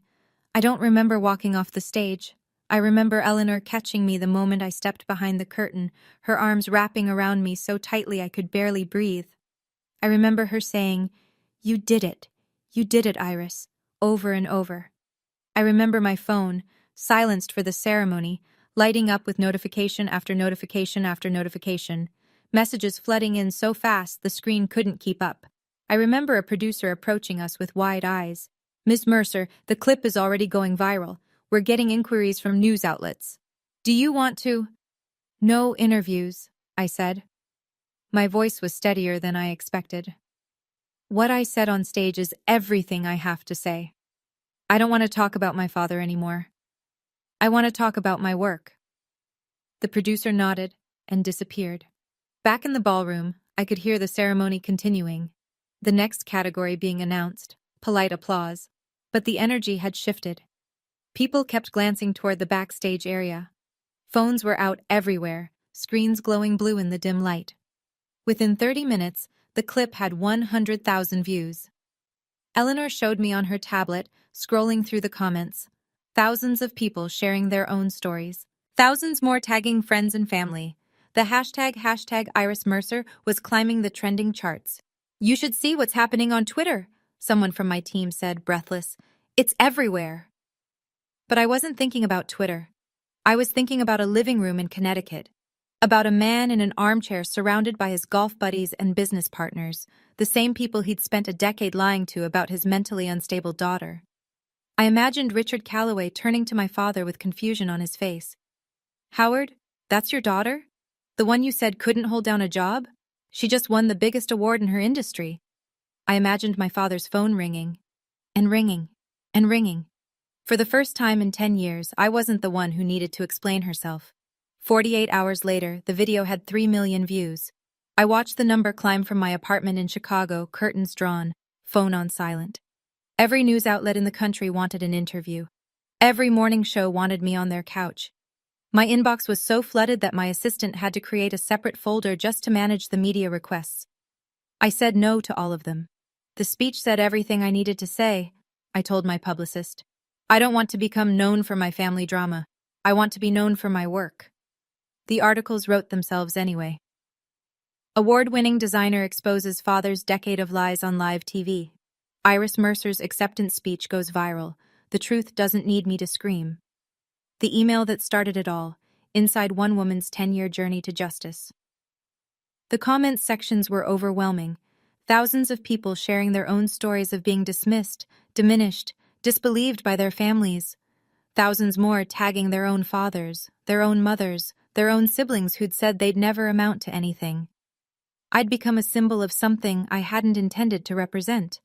I don't remember walking off the stage. I remember Eleanor catching me the moment I stepped behind the curtain, her arms wrapping around me so tightly I could barely breathe. I remember her saying, "You did it. You did it, Iris," over and over. I remember my phone, silenced for the ceremony, lighting up with notification after notification after notification, messages flooding in so fast the screen couldn't keep up. I remember a producer approaching us with wide eyes. "Ms. Mercer, the clip is already going viral. We're getting inquiries from news outlets. Do you want to—" "No interviews," I said. My voice was steadier than I expected. What I said on stage is everything I have to say. I don't want to talk about my father anymore. I want to talk about my work. The producer nodded and disappeared. Back in the ballroom, I could hear the ceremony continuing, the next category being announced, polite applause. But the energy had shifted. People kept glancing toward the backstage area. Phones were out everywhere, screens glowing blue in the dim light. Within 30 minutes, the clip had 100,000 views. Eleanor showed me on her tablet, scrolling through the comments. Thousands of people sharing their own stories. Thousands more tagging friends and family. The hashtag Iris Mercer was climbing the trending charts. "You should see what's happening on Twitter," someone from my team said, breathless. "It's everywhere." But I wasn't thinking about Twitter. I was thinking about a living room in Connecticut. About a man in an armchair surrounded by his golf buddies and business partners, the same people he'd spent a decade lying to about his mentally unstable daughter. I imagined Richard Calloway turning to my father with confusion on his face. "Howard, that's your daughter? The one you said couldn't hold down a job? She just won the biggest award in her industry." I imagined my father's phone ringing, and ringing, and ringing. For the first time in 10 years, I wasn't the one who needed to explain herself. 48 hours later, the video had 3 million views. I watched the number climb from my apartment in Chicago, curtains drawn, phone on silent. Every news outlet in the country wanted an interview. Every morning show wanted me on their couch. My inbox was so flooded that my assistant had to create a separate folder just to manage the media requests. I said no to all of them. The speech said everything I needed to say, I told my publicist. I don't want to become known for my family drama. I want to be known for my work. The articles wrote themselves anyway. Award-winning designer exposes father's decade of lies on live TV. Iris Mercer's acceptance speech goes viral. The truth doesn't need me to scream. The email that started it all, inside one woman's 10-year journey to justice. The comments sections were overwhelming. Thousands of people sharing their own stories of being dismissed, diminished, disbelieved by their families. Thousands more tagging their own fathers, their own mothers, their own siblings who'd said they'd never amount to anything. I'd become a symbol of something I hadn't intended to represent.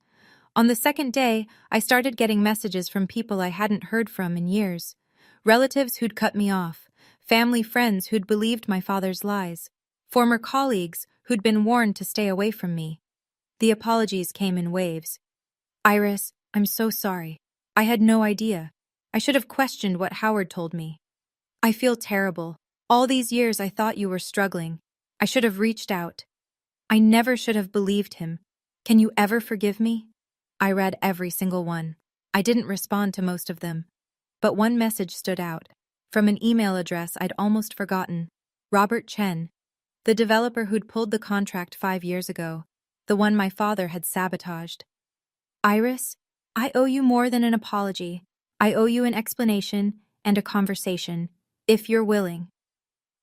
On the second day, I started getting messages from people I hadn't heard from in years. Relatives who'd cut me off, family friends who'd believed my father's lies, former colleagues who'd been warned to stay away from me. The apologies came in waves. Iris, I'm so sorry. I had no idea. I should have questioned what Howard told me. I feel terrible. All these years I thought you were struggling. I should have reached out. I never should have believed him. Can you ever forgive me? I read every single one. I didn't respond to most of them. But one message stood out, from an email address I'd almost forgotten. Robert Chen, the developer who'd pulled the contract 5 years ago, the one my father had sabotaged. Iris, I owe you more than an apology. I owe you an explanation and a conversation, if you're willing.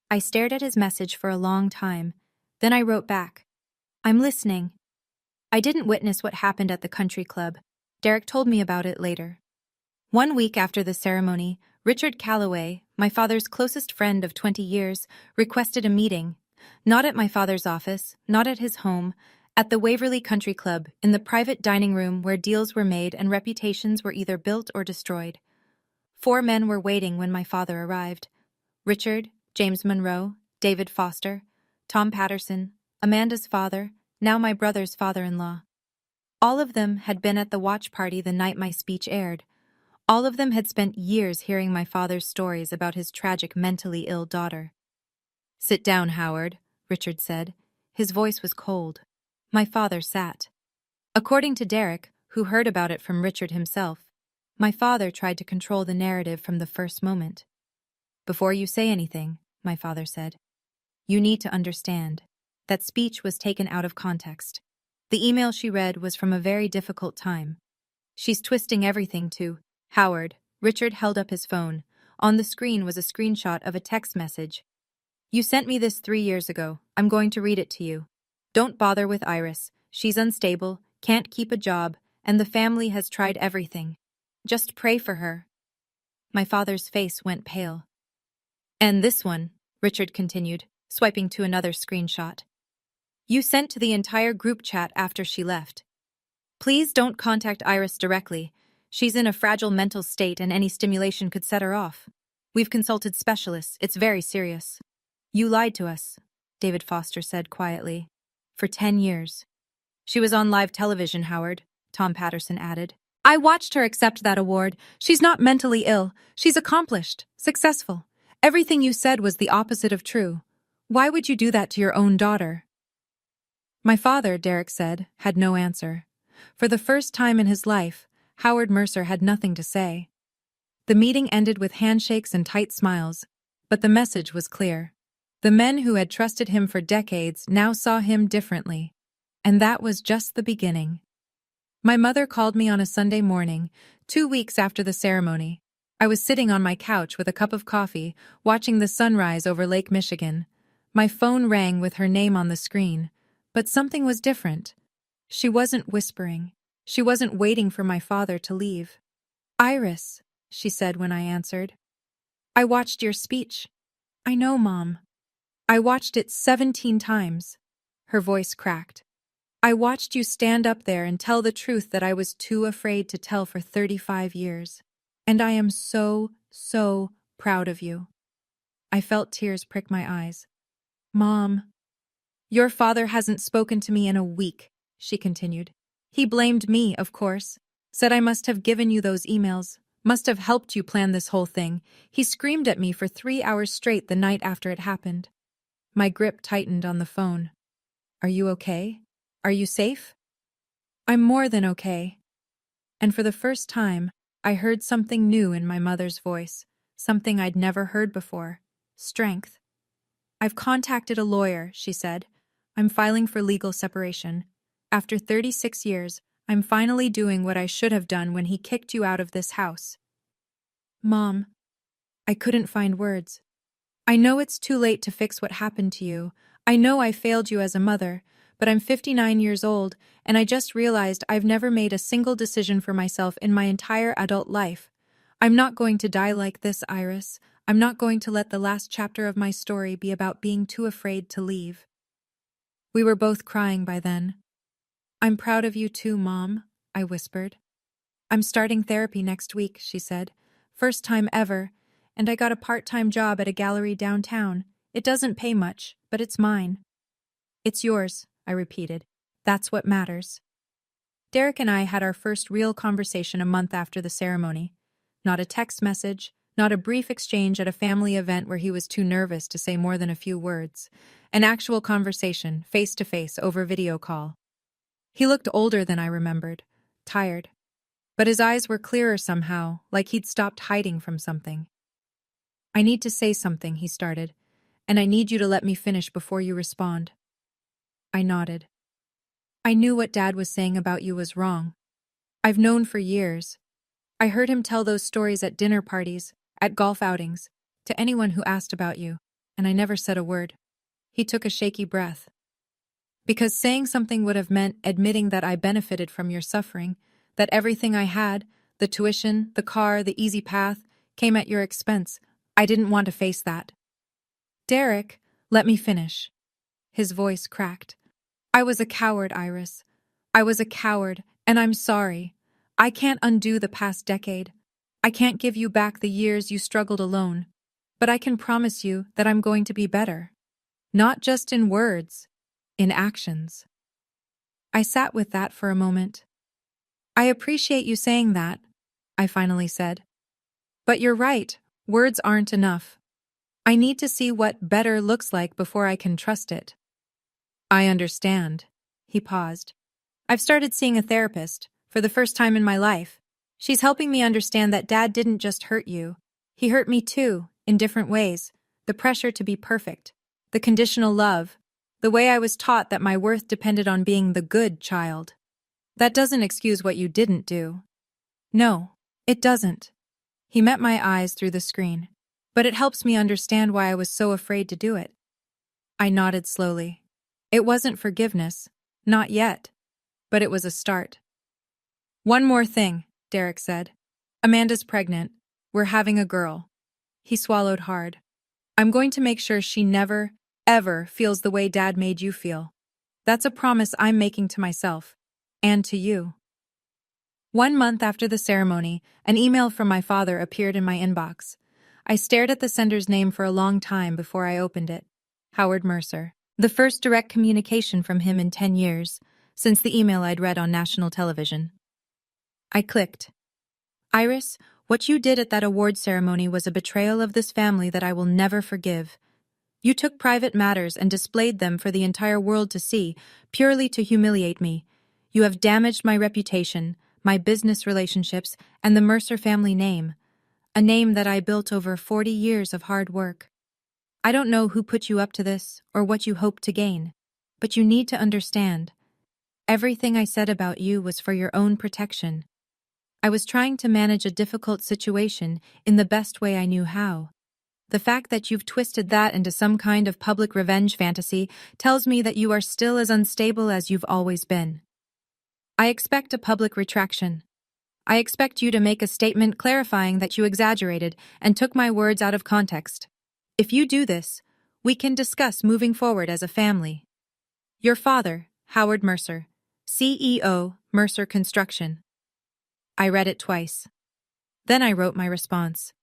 I stared at his message for a long time. Then I wrote back, I'm listening. I didn't witness what happened at the country club. Derek told me about it later. 1 week after the ceremony, Richard Calloway, my father's closest friend of 20 years, requested a meeting. Not at my father's office, not at his home, at the Waverly Country Club, in the private dining room where deals were made and reputations were either built or destroyed. 4 men were waiting when my father arrived. Richard, James Monroe, David Foster, Tom Patterson, Amanda's father, now my brother's father-in-law. All of them had been at the watch party the night my speech aired. All of them had spent years hearing my father's stories about his tragic mentally ill daughter. Sit down, Howard, Richard said. His voice was cold. My father sat. According to Derek, who heard about it from Richard himself, my father tried to control the narrative from the first moment. Before you say anything, my father said, you need to understand. That speech was taken out of context. The email she read was from a very difficult time. She's twisting everything to Howard. Richard held up his phone. On the screen was a screenshot of a text message. You sent me this 3 years ago. I'm going to read it to you. Don't bother with Iris. She's unstable, can't keep a job, and the family has tried everything. Just pray for her. My father's face went pale. And this one, Richard continued, swiping to another screenshot. You sent to the entire group chat after she left. Please don't contact Iris directly. She's in a fragile mental state and any stimulation could set her off. We've consulted specialists. It's very serious. You lied to us, David Foster said quietly. For 10 years. She was on live television, Howard, Tom Patterson added. I watched her accept that award. She's not mentally ill. She's accomplished, successful. Everything you said was the opposite of true. Why would you do that to your own daughter? My father, Derek said, had no answer. For the first time in his life, Howard Mercer had nothing to say. The meeting ended with handshakes and tight smiles, but the message was clear. The men who had trusted him for decades now saw him differently. And that was just the beginning. My mother called me on a Sunday morning, 2 weeks after the ceremony. I was sitting on my couch with a cup of coffee, watching the sunrise over Lake Michigan. My phone rang with her name on the screen. But something was different. She wasn't whispering. She wasn't waiting for my father to leave. Iris, she said when I answered. I watched your speech. I know, Mom. I watched it 17 times. Her voice cracked. I watched you stand up there and tell the truth that I was too afraid to tell for 35 years. And I am so, so proud of you. I felt tears prick my eyes. Mom. Your father hasn't spoken to me in a week, she continued. He blamed me, of course. Said I must have given you those emails, must have helped you plan this whole thing. He screamed at me for 3 hours straight the night after it happened. My grip tightened on the phone. Are you okay? Are you safe? I'm more than okay. And for the first time, I heard something new in my mother's voice, something I'd never heard before. Strength. "I've contacted a lawyer," she said. "I'm filing for legal separation. After 36 years, I'm finally doing what I should have done when he kicked you out of this house." Mom. I couldn't find words. "I know it's too late to fix what happened to you. I know I failed you as a mother, but I'm 59 years old, and I just realized I've never made a single decision for myself in my entire adult life. I'm not going to die like this, Iris. I'm not going to let the last chapter of my story be about being too afraid to leave." We were both crying by then. "I'm proud of you too, Mom," I whispered. "I'm starting therapy next week," she said. "First time ever, and I got a part-time job at a gallery downtown. It doesn't pay much, but it's mine." "It's yours," I repeated. "That's what matters." Derek and I had our first real conversation a month after the ceremony. Not a text message, not a brief exchange at a family event where he was too nervous to say more than a few words. An actual conversation, face-to-face, over video call. He looked older than I remembered, tired. But his eyes were clearer somehow, like he'd stopped hiding from something. "I need to say something," he started, "and I need you to let me finish before you respond." I nodded. "I knew what Dad was saying about you was wrong. I've known for years. I heard him tell those stories at dinner parties, at golf outings, to anyone who asked about you, and I never said a word." He took a shaky breath. "Because saying something would have meant admitting that I benefited from your suffering, that everything I had, the tuition, the car, the easy path, came at your expense. I didn't want to face that." "Derek, let me finish." His voice cracked. "I was a coward, Iris. I was a coward, and I'm sorry. I can't undo the past decade. I can't give you back the years you struggled alone. But I can promise you that I'm going to be better. Not just in words, in actions." I sat with that for a moment. "I appreciate you saying that," I finally said. "But you're right, words aren't enough. I need to see what better looks like before I can trust it." "I understand." He paused. "I've started seeing a therapist, for the first time in my life. She's helping me understand that Dad didn't just hurt you. He hurt me too, in different ways. The pressure to be perfect, the conditional love, the way I was taught that my worth depended on being the good child. That doesn't excuse what you didn't do." "No, it doesn't." He met my eyes through the screen. "But it helps me understand why I was so afraid to do it." I nodded slowly. It wasn't forgiveness. Not yet. But it was a start. "One more thing," Derek said. "Amanda's pregnant. We're having a girl." He swallowed hard. "I'm going to make sure she never, ever feels the way Dad made you feel. That's a promise I'm making to myself. And to you." 1 month after the ceremony, an email from my father appeared in my inbox. I stared at the sender's name for a long time before I opened it. Howard Mercer. The first direct communication from him in 10 years, since the email I'd read on national television. I clicked. "Iris, what you did at that award ceremony was a betrayal of this family that I will never forgive. You took private matters and displayed them for the entire world to see, purely to humiliate me. You have damaged my reputation, my business relationships, and the Mercer family name. A name that I built over 40 years of hard work. I don't know who put you up to this, or what you hope to gain. But you need to understand. Everything I said about you was for your own protection. I was trying to manage a difficult situation in the best way I knew how. The fact that you've twisted that into some kind of public revenge fantasy tells me that you are still as unstable as you've always been. I expect a public retraction. I expect you to make a statement clarifying that you exaggerated and took my words out of context. If you do this, we can discuss moving forward as a family. Your father, Howard Mercer, CEO, Mercer Construction." I read it twice. Then I wrote my response.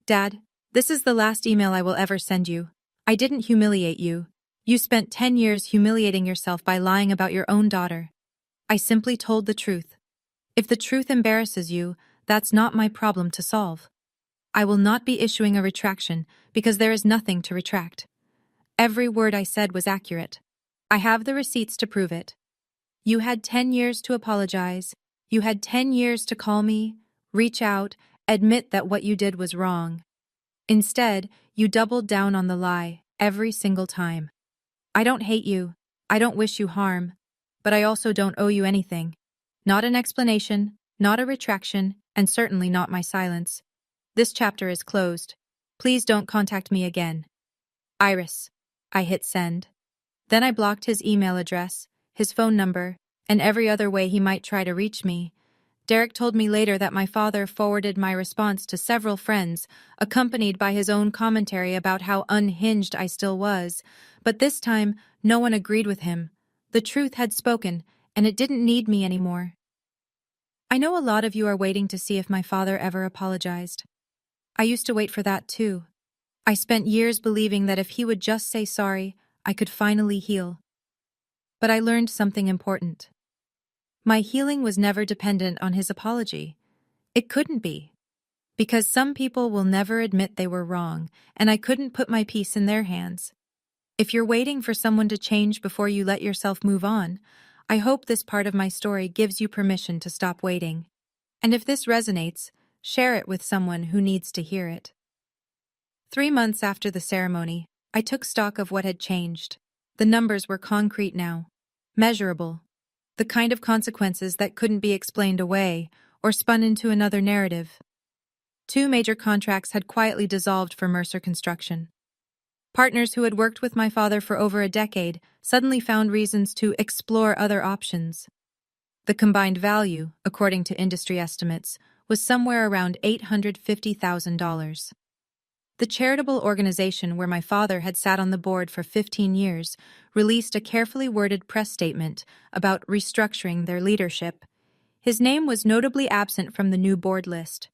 "Dad, this is the last email I will ever send you. I didn't humiliate you. You spent 10 years humiliating yourself by lying about your own daughter. I simply told the truth. If the truth embarrasses you, that's not my problem to solve. I will not be issuing a retraction because there is nothing to retract. Every word I said was accurate. I have the receipts to prove it. You had 10 years to apologize. You had 10 years to call me, reach out, admit that what you did was wrong. Instead, you doubled down on the lie every single time. I don't hate you. I don't wish you harm. But I also don't owe you anything. Not an explanation, not a retraction, and certainly not my silence. This chapter is closed. Please don't contact me again. Iris. I hit send. Then I blocked his email address, his phone number, and every other way he might try to reach me. Derek told me later that my father forwarded my response to several friends, accompanied by his own commentary about how unhinged I still was. But this time, no one agreed with him. The truth had spoken, and it didn't need me anymore. I know a lot of you are waiting to see if my father ever apologized. I used to wait for that too. I spent years believing that if he would just say sorry, I could finally heal. But I learned something important. My healing was never dependent on his apology. It couldn't be. Because some people will never admit they were wrong, and I couldn't put my peace in their hands. If you're waiting for someone to change before you let yourself move on, I hope this part of my story gives you permission to stop waiting. And if this resonates, share it with someone who needs to hear it. 3 months after the ceremony, I took stock of what had changed. The numbers were concrete now, measurable. The kind of consequences that couldn't be explained away or spun into another narrative. 2 major contracts had quietly dissolved for Mercer Construction. Partners who had worked with my father for over a decade suddenly found reasons to explore other options. The combined value, according to industry estimates, was somewhere around $850,000. The charitable organization where my father had sat on the board for 15 years released a carefully worded press statement about restructuring their leadership. His name was notably absent from the new board list.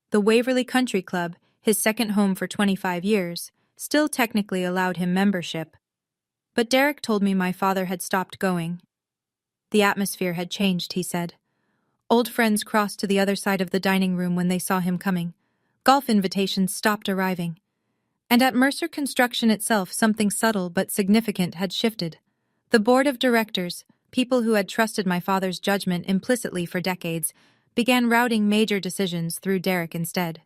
The Waverly Country Club, his second home for 25 years, still technically allowed him membership. But Derek told me my father had stopped going. The atmosphere had changed, he said. Old friends crossed to the other side of the dining room when they saw him coming. Golf invitations stopped arriving. And at Mercer Construction itself, something subtle but significant had shifted. The board of directors, people who had trusted my father's judgment implicitly for decades, began routing major decisions through Derek instead.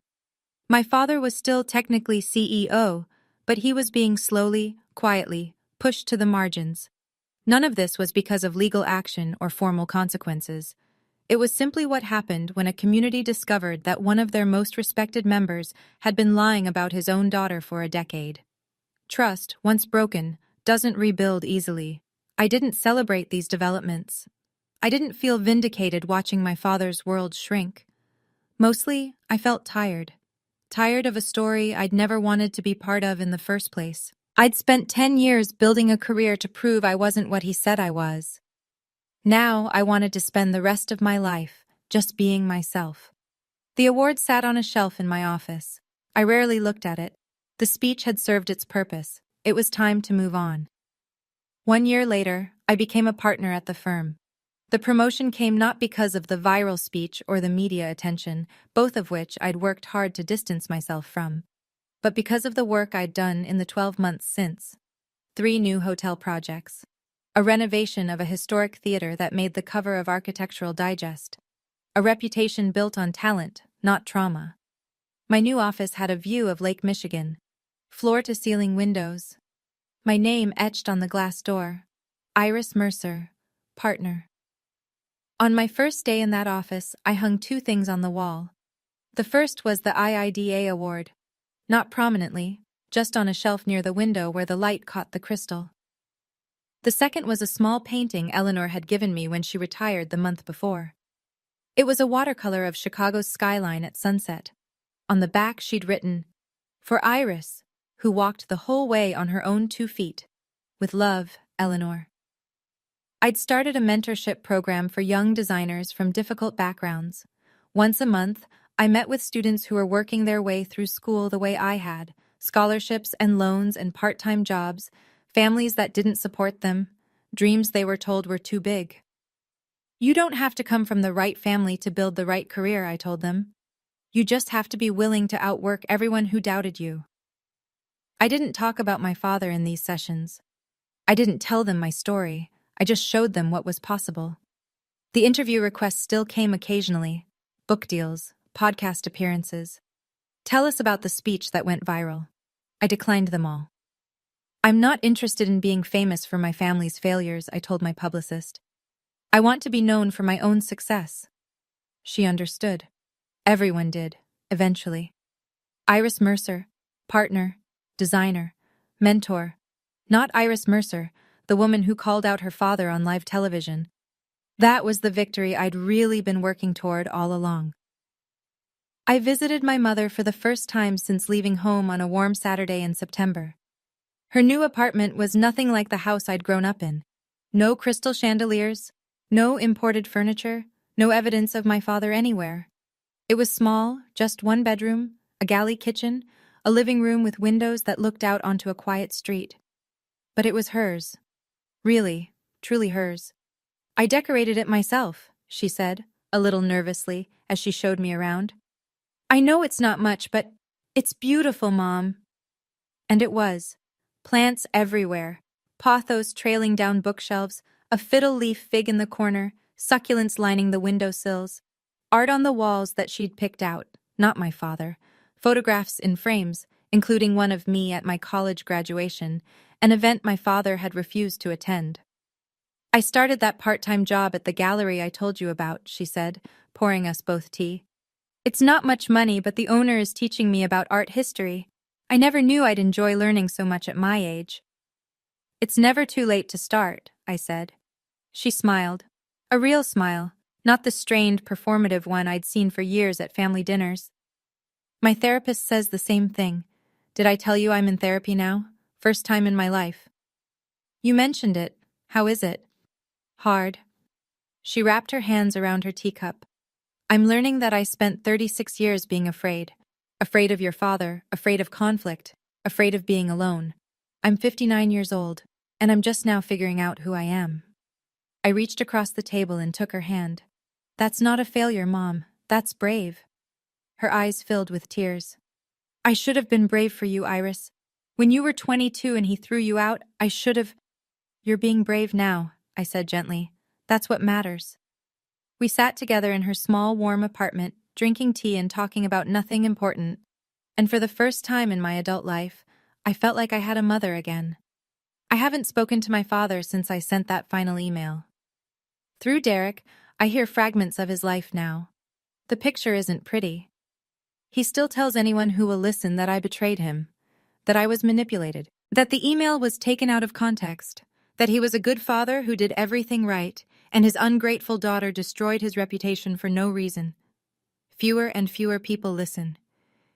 My father was still technically CEO, but he was being slowly, quietly, pushed to the margins. None of this was because of legal action or formal consequences. It was simply what happened when a community discovered that one of their most respected members had been lying about his own daughter for a decade. Trust, once broken, doesn't rebuild easily. I didn't celebrate these developments. I didn't feel vindicated watching my father's world shrink. Mostly, I felt tired. Tired of a story I'd never wanted to be part of in the first place. I'd spent 10 years building a career to prove I wasn't what he said I was. Now I wanted to spend the rest of my life just being myself. The award sat on a shelf in my office. I rarely looked at it. The speech had served its purpose. It was time to move on. 1 year later, I became a partner at the firm. The promotion came not because of the viral speech or the media attention, both of which I'd worked hard to distance myself from, but because of the work I'd done in the 12 months since. 3 new hotel projects. A renovation of a historic theater that made the cover of Architectural Digest. A reputation built on talent, not trauma. My new office had a view of Lake Michigan. Floor-to-ceiling windows. My name etched on the glass door. Iris Mercer, partner. On my first day in that office, I hung 2 things on the wall. The first was the IIDA award. Not prominently, just on a shelf near the window where the light caught the crystal. The second was a small painting Eleanor had given me when she retired the month before. It was a watercolor of Chicago's skyline at sunset. On the back she'd written, "For Iris, who walked the whole way on her own 2 feet. With love, Eleanor." I'd started a mentorship program for young designers from difficult backgrounds. Once a month, I met with students who were working their way through school the way I had, scholarships and loans and part-time jobs, families that didn't support them, dreams they were told were too big. You don't have to come from the right family to build the right career, I told them. You just have to be willing to outwork everyone who doubted you. I didn't talk about my father in these sessions. I didn't tell them my story. I just showed them what was possible. The interview requests still came occasionally. Book deals, podcast appearances. Tell us about the speech that went viral. I declined them all. I'm not interested in being famous for my family's failures, I told my publicist. I want to be known for my own success. She understood. Everyone did, eventually. Iris Mercer, partner, designer, mentor. Not Iris Mercer, the woman who called out her father on live television. That was the victory I'd really been working toward all along. I visited my mother for the first time since leaving home on a warm Saturday in September. Her new apartment was nothing like the house I'd grown up in. No crystal chandeliers, no imported furniture, no evidence of my father anywhere. It was small, just one bedroom, a galley kitchen, a living room with windows that looked out onto a quiet street. But it was hers. Really, truly hers. I decorated it myself, she said, a little nervously, as she showed me around. I know it's not much, but it's beautiful, Mom. And it was. Plants everywhere, pothos trailing down bookshelves, a fiddle-leaf fig in the corner, succulents lining the windowsills, art on the walls that she'd picked out, not my father, photographs in frames, including one of me at my college graduation, an event my father had refused to attend. I started that part-time job at the gallery I told you about, she said, pouring us both tea. It's not much money, but the owner is teaching me about art history. I never knew I'd enjoy learning so much at my age. It's never too late to start, I said. She smiled. A real smile, not the strained, performative one I'd seen for years at family dinners. My therapist says the same thing. Did I tell you I'm in therapy now? First time in my life. You mentioned it. How is it? Hard. She wrapped her hands around her teacup. I'm learning that I spent 36 years being afraid. Afraid of your father, afraid of conflict, afraid of being alone. I'm 59 years old, and I'm just now figuring out who I am. I reached across the table and took her hand. That's not a failure, Mom. That's brave. Her eyes filled with tears. I should have been brave for you, Iris. When you were 22 and he threw you out, I should have... You're being brave now, I said gently. That's what matters. We sat together in her small, warm apartment, drinking tea and talking about nothing important. And for the first time in my adult life, I felt like I had a mother again. I haven't spoken to my father since I sent that final email. Through Derek, I hear fragments of his life now. The picture isn't pretty. He still tells anyone who will listen that I betrayed him, that I was manipulated, that the email was taken out of context, that he was a good father who did everything right, and his ungrateful daughter destroyed his reputation for no reason. Fewer and fewer people listen.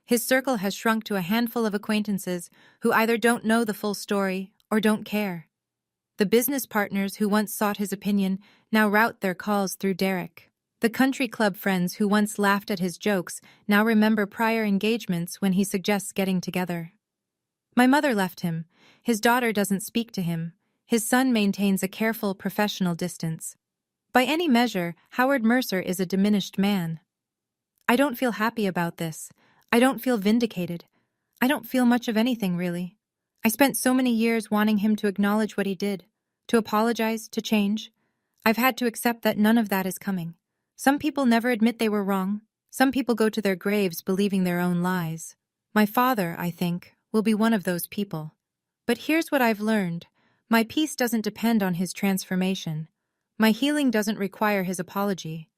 His circle has shrunk to a handful of acquaintances who either don't know the full story or don't care. The business partners who once sought his opinion now route their calls through Derek. The country club friends who once laughed at his jokes now remember prior engagements when he suggests getting together. My mother left him. His daughter doesn't speak to him. His son maintains a careful professional distance. By any measure, Howard Mercer is a diminished man. I don't feel happy about this. I don't feel vindicated. I don't feel much of anything, really. I spent so many years wanting him to acknowledge what he did, to apologize, to change. I've had to accept that none of that is coming. Some people never admit they were wrong. Some people go to their graves believing their own lies. My father, I think, will be one of those people. But here's what I've learned. My peace doesn't depend on his transformation. My healing doesn't require his apology.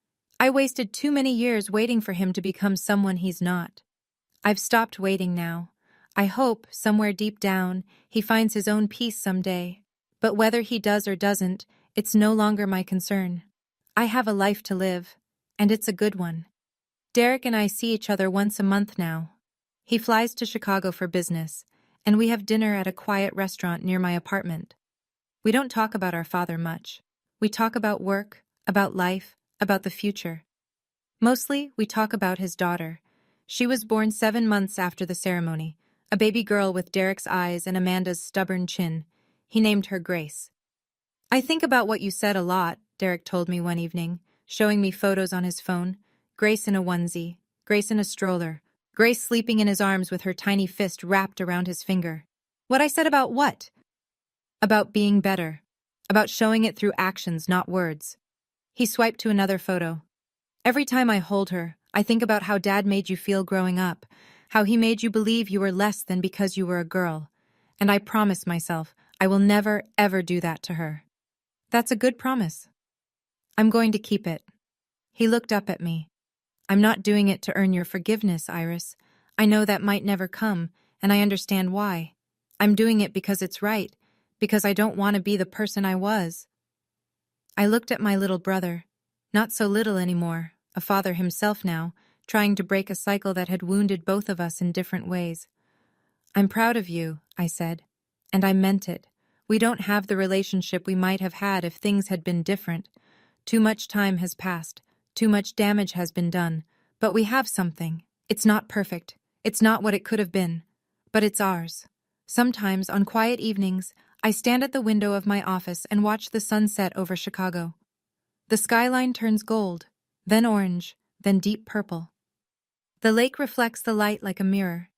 I wasted too many years waiting for him to become someone he's not. I've stopped waiting now. I hope, somewhere deep down, he finds his own peace someday. But whether he does or doesn't, it's no longer my concern. I have a life to live, and it's a good one. Derek and I see each other once a month now. He flies to Chicago for business, and we have dinner at a quiet restaurant near my apartment. We don't talk about our father much. We talk about work, about life, about the future. Mostly, we talk about his daughter. She was born 7 months after the ceremony, a baby girl with Derek's eyes and Amanda's stubborn chin. He named her Grace. I think about what you said a lot, Derek told me one evening, showing me photos on his phone. Grace in a onesie, Grace in a stroller, Grace sleeping in his arms with her tiny fist wrapped around his finger. What I said about what? About being better. About showing it through actions, not words. He swiped to another photo. Every time I hold her, I think about how Dad made you feel growing up, how he made you believe you were less than because you were a girl, and I promised myself I will never, ever do that to her. That's a good promise. I'm going to keep it. He looked up at me. I'm not doing it to earn your forgiveness, Iris. I know that might never come, and I understand why. I'm doing it because it's right, because I don't want to be the person I was. I looked at my little brother, not so little anymore, a father himself now, trying to break a cycle that had wounded both of us in different ways. I'm proud of you, I said, and I meant it. We don't have the relationship we might have had if things had been different. Too much time has passed, too much damage has been done, but we have something. It's not perfect, it's not what it could have been, but it's ours. Sometimes, on quiet evenings, I stand at the window of my office and watch the sun set over Chicago. The skyline turns gold, then orange, then deep purple. The lake reflects the light like a mirror.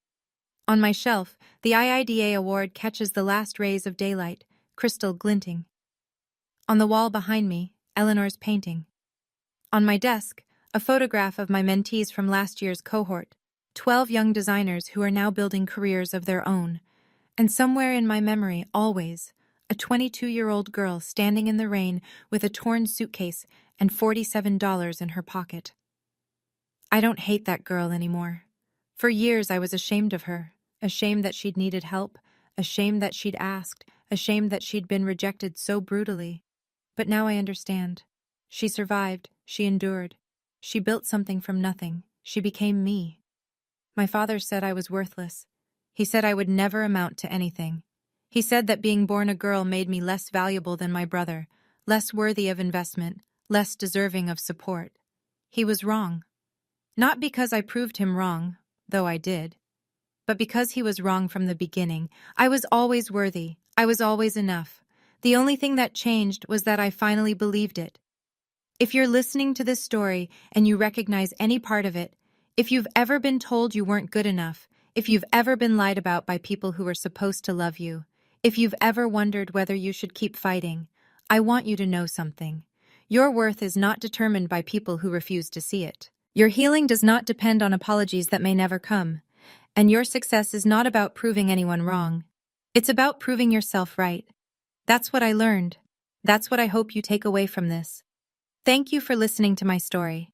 On my shelf, the IIDA award catches the last rays of daylight, crystal glinting. On the wall behind me, Eleanor's painting. On my desk, a photograph of my mentees from last year's cohort, 12 young designers who are now building careers of their own. And somewhere in my memory, always, a 22-year-old girl standing in the rain with a torn suitcase and $47 in her pocket. I don't hate that girl anymore. For years I was ashamed of her, ashamed that she'd needed help, ashamed that she'd asked, ashamed that she'd been rejected so brutally. But now I understand. She survived, she endured. She built something from nothing. She became me. My father said I was worthless. He said I would never amount to anything. He said that being born a girl made me less valuable than my brother, less worthy of investment, less deserving of support. He was wrong. Not because I proved him wrong, though I did, but because he was wrong from the beginning. I was always worthy. I was always enough. The only thing that changed was that I finally believed it. If you're listening to this story and you recognize any part of it, if you've ever been told you weren't good enough, if you've ever been lied about by people who were supposed to love you, if you've ever wondered whether you should keep fighting, I want you to know something. Your worth is not determined by people who refuse to see it. Your healing does not depend on apologies that may never come. And your success is not about proving anyone wrong. It's about proving yourself right. That's what I learned. That's what I hope you take away from this. Thank you for listening to my story.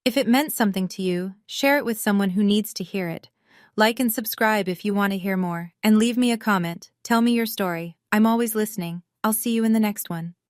If it meant something to you, share it with someone who needs to hear it. Like and subscribe if you want to hear more, and leave me a comment. Tell me your story. I'm always listening. I'll see you in the next one.